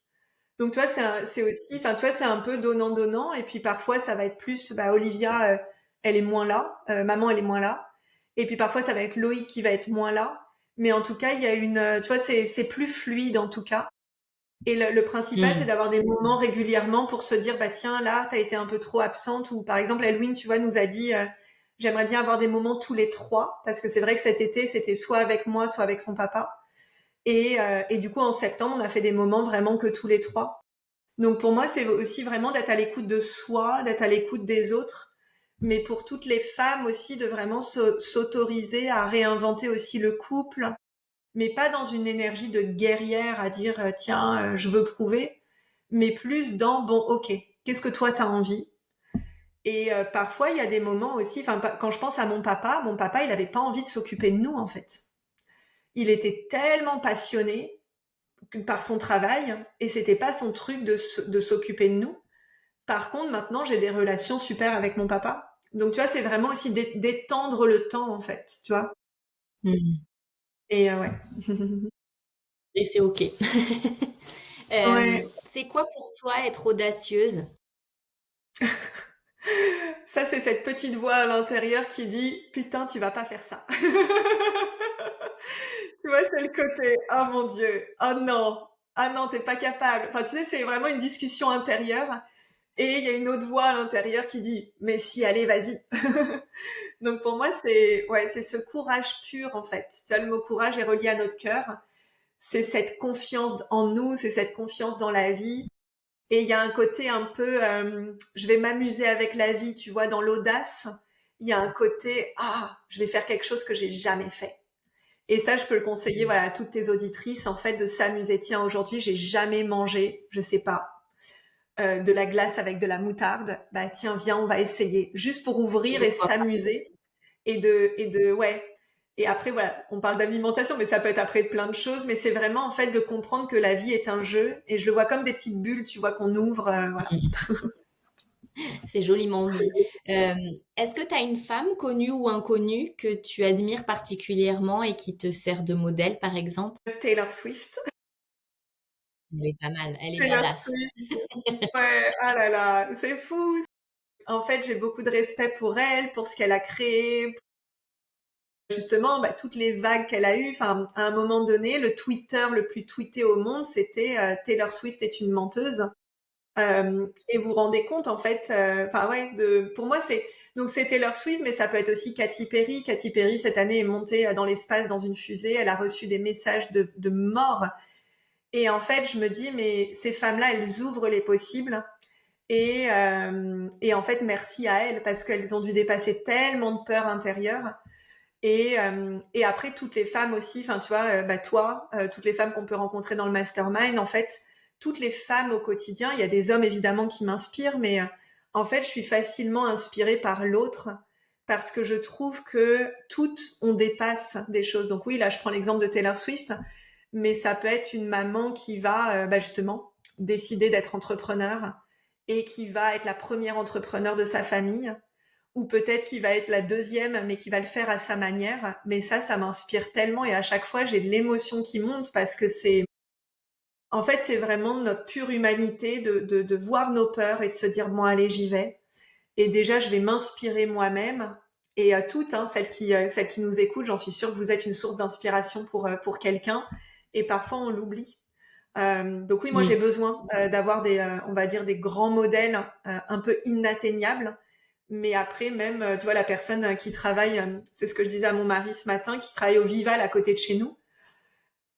Donc, tu vois, c'est aussi, enfin, tu vois, c'est un peu donnant-donnant. Et puis, parfois, ça va être plus, bah, Olivia, elle est moins là. Maman, elle est moins là. Et puis, parfois, ça va être Loïc qui va être moins là. Mais en tout cas, il y a tu vois, c'est plus fluide, en tout cas. Et le principal, c'est Hmm. d'avoir des moments régulièrement pour se dire, bah tiens, là, t'as été un peu trop absente. Ou par exemple, Elwin, tu vois, nous a dit, j'aimerais bien avoir des moments tous les trois, parce que c'est vrai que cet été, c'était soit avec moi, soit avec son papa. Et du coup, en septembre, on a fait des moments vraiment que tous les trois. Donc pour moi, c'est aussi vraiment d'être à l'écoute de soi, d'être à l'écoute des autres. Mais pour toutes les femmes aussi, de vraiment s'autoriser à réinventer aussi le couple, mais pas dans une énergie de guerrière à dire tiens, je veux prouver, mais plus dans bon, ok, qu'est-ce que toi t'as envie? Et parfois il y a des moments aussi, enfin quand je pense à mon papa il avait pas envie de s'occuper de nous en fait. Il était tellement passionné par son travail et c'était pas son truc de s'occuper de nous. Par contre maintenant j'ai des relations super avec mon papa. Donc tu vois c'est vraiment aussi d'étendre le temps en fait, tu vois. Hmm. Et ouais. Et c'est OK. Ouais. C'est quoi pour toi être audacieuse? Ça, c'est cette petite voix à l'intérieur qui dit putain, tu vas pas faire ça. Tu vois, c'est le côté oh mon Dieu, oh non, ah non, t'es pas capable. Enfin, tu sais, c'est vraiment une discussion intérieure et il y a une autre voix à l'intérieur qui dit mais si, allez, vas-y. Donc pour moi, c'est ce courage pur en fait. Tu vois, le mot courage est relié à notre cœur. C'est cette confiance en nous, c'est cette confiance dans la vie. Et il y a un côté un peu, je vais m'amuser avec la vie, tu vois, dans l'audace. Il y a un côté, ah, je vais faire quelque chose que j'ai jamais fait. Et ça, je peux le conseiller, voilà, à toutes tes auditrices, en fait, de s'amuser. Tiens, aujourd'hui, j'ai jamais mangé, je sais pas, de la glace avec de la moutarde. Bah, tiens, viens, on va essayer. Juste pour ouvrir et Pourquoi pas? s'amuser. Ouais. Et après, voilà, on parle d'alimentation, mais ça peut être après plein de choses. Mais c'est vraiment, en fait, de comprendre que la vie est un jeu. Et je le vois comme des petites bulles, tu vois, qu'on ouvre, voilà. C'est joliment dit. Est-ce que tu as une femme connue ou inconnue que tu admires particulièrement et qui te sert de modèle, par exemple? Taylor Swift. Elle est pas mal, elle est Taylor badass. Swift, ouais, ah là là, c'est fou. En fait, j'ai beaucoup de respect pour elle, pour ce qu'elle a créé, justement, toutes les vagues qu'elle a eues. Enfin, à un moment donné, le Twitter le plus tweeté au monde, c'était Taylor Swift est une menteuse. Et vous vous rendez compte, en fait, enfin ouais, pour moi, c'est Taylor Swift, mais ça peut être aussi Katy Perry. Katy Perry, cette année, est montée dans l'espace dans une fusée. Elle a reçu des messages de mort. Et en fait, je me dis, mais ces femmes-là, elles ouvrent les possibles. Et en fait, merci à elles parce qu'elles ont dû dépasser tellement de peurs intérieures. Et après, toutes les femmes aussi, enfin, tu vois, toi, toutes les femmes qu'on peut rencontrer dans le mastermind, en fait, toutes les femmes au quotidien, il y a des hommes évidemment qui m'inspirent, mais en fait, je suis facilement inspirée par l'autre parce que je trouve que toutes, on dépasse des choses. Donc oui, là, je prends l'exemple de Taylor Swift, mais ça peut être une maman qui va justement décider d'être entrepreneur et qui va être la première entrepreneur de sa famille, ou peut-être qui va être la deuxième, mais qui va le faire à sa manière. Mais ça m'inspire tellement et à chaque fois, j'ai de l'émotion qui monte parce que en fait, c'est vraiment notre pure humanité de voir nos peurs et de se dire, bon, allez, j'y vais. Et déjà, je vais m'inspirer moi-même. Et toutes, hein, celles qui nous écoutent, j'en suis sûre que vous êtes une source d'inspiration pour quelqu'un. Et parfois, on l'oublie. Donc oui, moi, j'ai Mm. besoin d'avoir on va dire, des grands modèles un peu inatteignables. Mais après, même, tu vois, la personne qui travaille, c'est ce que je disais à mon mari ce matin, qui travaille au Vival à côté de chez nous,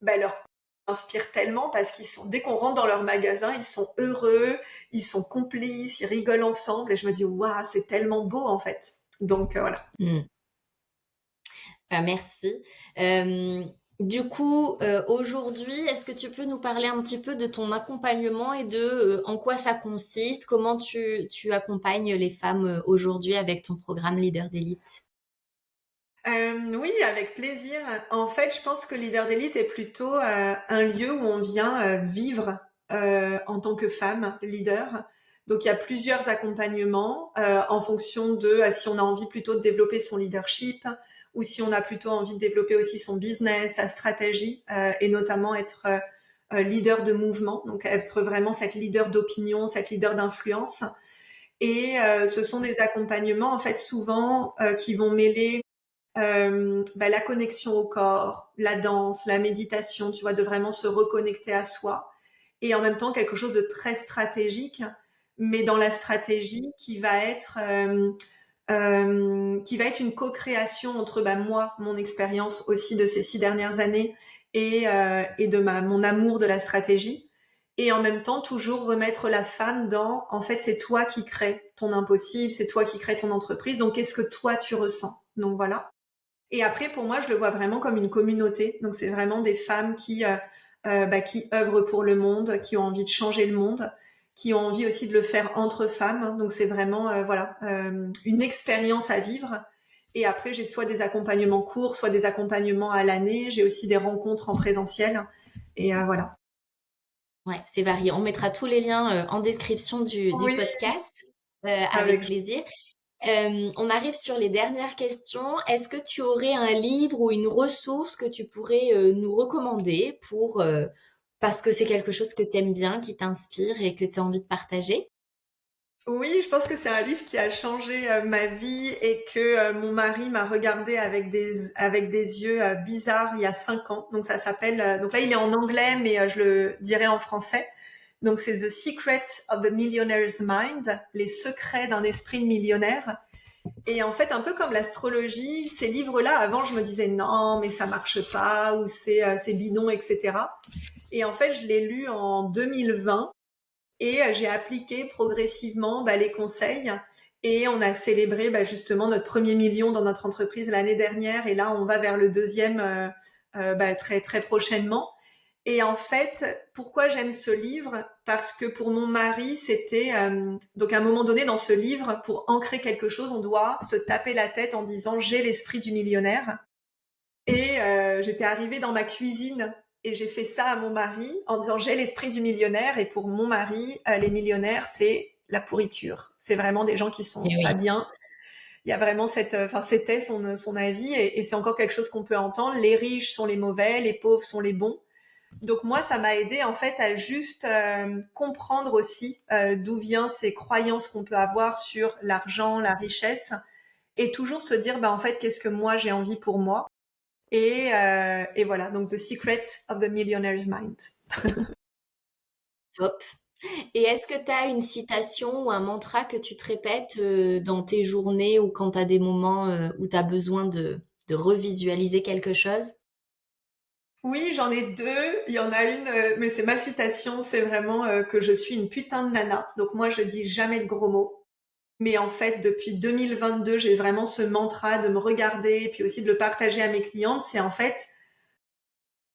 leur inspire tellement parce dès qu'on rentre dans leur magasin, ils sont heureux, ils sont complices, ils rigolent ensemble. Et je me dis, waouh, c'est tellement beau, en fait. Donc, voilà. Mm. Merci. Du coup, aujourd'hui, est-ce que tu peux nous parler un petit peu de ton accompagnement et de en quoi ça consiste? Comment tu accompagnes les femmes aujourd'hui avec ton programme Leader d'élite? Oui, avec plaisir. En fait, je pense que Leader d'élite est plutôt un lieu où on vient vivre en tant que femme leader. Donc, il y a plusieurs accompagnements en fonction de si on a envie plutôt de développer son leadership ou si on a plutôt envie de développer aussi son business, sa stratégie et notamment être leader de mouvement. Donc, être vraiment cette leader d'opinion, cette leader d'influence. Et ce sont des accompagnements, en fait, souvent qui vont mêler la connexion au corps, la danse, la méditation, tu vois, de vraiment se reconnecter à soi. Et en même temps, quelque chose de très stratégique, mais dans la stratégie qui va être une co-création entre moi, mon expérience aussi de ces 6 dernières années et de mon amour de la stratégie. Et en même temps, toujours remettre la femme dans, en fait, c'est toi qui crée ton impossible, c'est toi qui crée ton entreprise, donc qu'est-ce que toi tu ressens? Donc voilà. Et après, pour moi, je le vois vraiment comme une communauté. Donc, c'est vraiment des femmes qui œuvrent pour le monde, qui ont envie de changer le monde, qui ont envie aussi de le faire entre femmes. Donc, c'est vraiment une expérience à vivre. Et après, j'ai soit des accompagnements courts, soit des accompagnements à l'année. J'ai aussi des rencontres en présentiel. Et voilà. Ouais, c'est varié. On mettra tous les liens en description du Oui, podcast avec avec. plaisir. On arrive sur les dernières questions. Est-ce que tu aurais un livre ou une ressource que tu pourrais nous recommander parce que c'est quelque chose que tu aimes bien, qui t'inspire et que tu as envie de partager? Oui, je pense que c'est un livre qui a changé ma vie et que mon mari m'a regardé avec des yeux bizarres il y a 5 ans. Donc ça s'appelle, donc là il est en anglais, mais je le dirai en français. Donc c'est The Secret of the Millionaire's Mind, les secrets d'un esprit de millionnaire. Et en fait, un peu comme l'astrologie, ces livres-là, avant je me disais non, mais ça marche pas, ou c'est bidon, etc. Et en fait, je l'ai lu en 2020 et j'ai appliqué progressivement les conseils. Et on a célébré justement notre premier million dans notre entreprise l'année dernière. Et là, on va vers le deuxième très, très prochainement. Et en fait, pourquoi j'aime ce livre? Parce que pour mon mari, c'était... donc à un moment donné, dans ce livre, pour ancrer quelque chose, on doit se taper la tête en disant « j'ai l'esprit du millionnaire ». Et j'étais arrivée dans ma cuisine et j'ai fait ça à mon mari en disant j'ai l'esprit du millionnaire. Et pour mon mari, les millionnaires, c'est la pourriture. C'est vraiment des gens qui sont Et pas oui. bien. Il y a vraiment c'était son avis et c'est encore quelque chose qu'on peut entendre. Les riches sont les mauvais, les pauvres sont les bons. Donc moi, ça m'a aidé en fait à juste comprendre aussi d'où viennent ces croyances qu'on peut avoir sur l'argent, la richesse, et toujours se dire, bah en fait, qu'est-ce que moi j'ai envie pour moi. Et voilà, donc The Secret of the Millionaire's Mind. Top. Et est-ce que tu as une citation ou un mantra que tu te répètes dans tes journées ou quand tu as des moments où tu as besoin de revisualiser quelque chose? Oui, j'en ai deux. Il y en a une, mais c'est ma citation, c'est vraiment que je suis une putain de nana. Donc moi, je dis jamais de gros mots. Mais en fait, depuis 2022, j'ai vraiment ce mantra de me regarder et puis aussi de le partager à mes clientes. C'est en fait,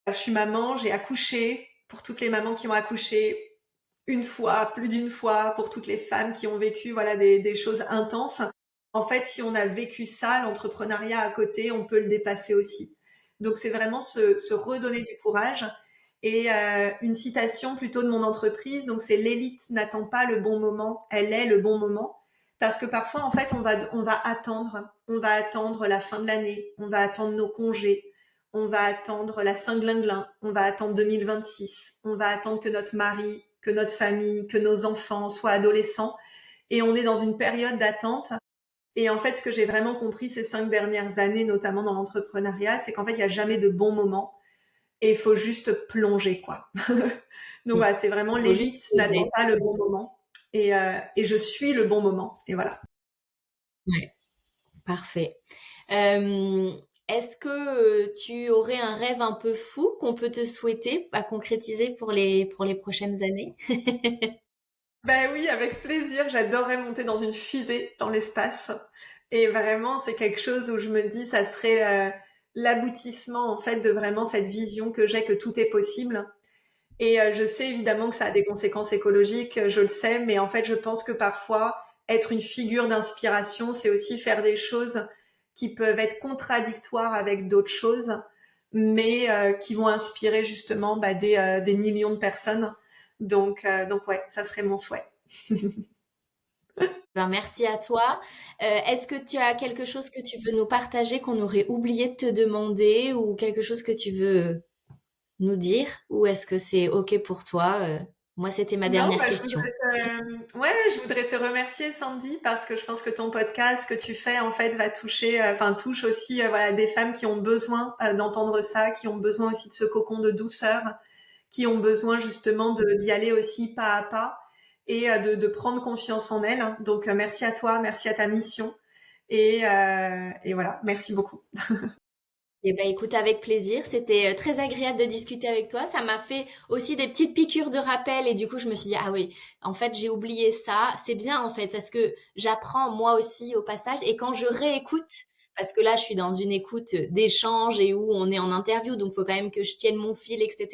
je suis maman, j'ai accouché, pour toutes les mamans qui ont accouché une fois, plus d'une fois, pour toutes les femmes qui ont vécu voilà des choses intenses. En fait, si on a vécu ça, l'entrepreneuriat à côté, on peut le dépasser aussi. Donc c'est vraiment se redonner du courage. Et une citation plutôt de mon entreprise, donc c'est l'élite n'attend pas le bon moment, elle est le bon moment. Parce que parfois, en fait, on va attendre la fin de l'année, on va attendre nos congés, on va attendre la Saint-Glinglin, on va attendre 2026, on va attendre que notre mari, que notre famille, que nos enfants soient adolescents. Et on est dans une période d'attente. Et en fait, ce que j'ai vraiment compris ces 5 dernières années, notamment dans l'entrepreneuriat, c'est qu'en fait, il n'y a jamais de bon moment. Et il faut juste plonger, quoi. Donc Il voilà, c'est vraiment faut juste l'élite n'attend poser. pas le bon moment. Et je suis le bon moment. Et voilà. Ouais, parfait. Euh, Est-ce que tu aurais un rêve un peu fou qu'on peut te souhaiter à concrétiser pour les prochaines années? Ben oui, avec plaisir. J'adorerais monter dans une fusée dans l'espace. Et vraiment, c'est quelque chose où je me dis, ça serait l'aboutissement en fait de vraiment cette vision que j'ai que tout est possible. Et je sais évidemment que ça a des conséquences écologiques, je le sais, mais en fait, je pense que parfois, être une figure d'inspiration, c'est aussi faire des choses qui peuvent être contradictoires avec d'autres choses, mais qui vont inspirer justement des millions de personnes. Donc ouais, ça serait mon souhait. Ben, merci à toi. Est-ce que tu as quelque chose que tu veux nous partager qu'on aurait oublié de te demander ou quelque chose que tu veux nous dire ou est-ce que c'est OK pour toi? Moi, c'était ma Non, dernière bah, question. ouais, je voudrais te remercier, Sandy, parce que je pense que ton podcast que tu fais, en fait, va toucher, enfin, touche aussi, voilà, des femmes qui ont besoin d'entendre ça, qui ont besoin aussi de ce cocon de douceur, qui ont besoin justement d'y aller aussi pas à pas et de prendre confiance en elles. Donc, merci à toi, merci à ta mission. Et voilà, merci beaucoup. Eh ben, écoute, avec plaisir. C'était très agréable de discuter avec toi. Ça m'a fait aussi des petites piqûres de rappel et du coup, je me suis dit, ah oui, en fait, j'ai oublié ça. C'est bien, en fait, parce que j'apprends moi aussi au passage et quand je réécoute, parce que là, je suis dans une écoute d'échange et où on est en interview, donc il faut quand même que je tienne mon fil, etc.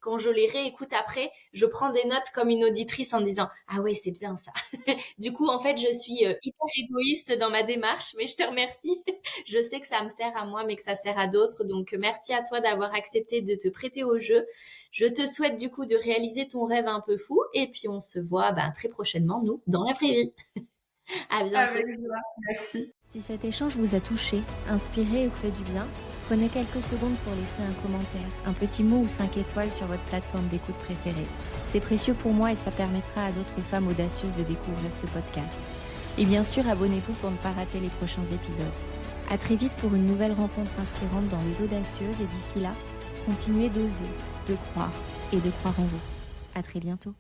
Quand je les réécoute après, je prends des notes comme une auditrice en disant, ah oui, c'est bien ça. Du coup, en fait, je suis hyper égoïste dans ma démarche, mais je te remercie. Je sais que ça me sert à moi, mais que ça sert à d'autres. Donc, merci à toi d'avoir accepté de te prêter au jeu. Je te souhaite du coup de réaliser ton rêve un peu fou. Et puis, on se voit très prochainement, nous, dans la vraie vie. À bientôt. Avec joie, merci. Si cet échange vous a touché, inspiré ou fait du bien, prenez quelques secondes pour laisser un commentaire, un petit mot ou 5 étoiles sur votre plateforme d'écoute préférée. C'est précieux pour moi et ça permettra à d'autres femmes audacieuses de découvrir ce podcast. Et bien sûr, abonnez-vous pour ne pas rater les prochains épisodes. À très vite pour une nouvelle rencontre inspirante dans Les Audacieuses et d'ici là, continuez d'oser, de croire et de croire en vous. À très bientôt.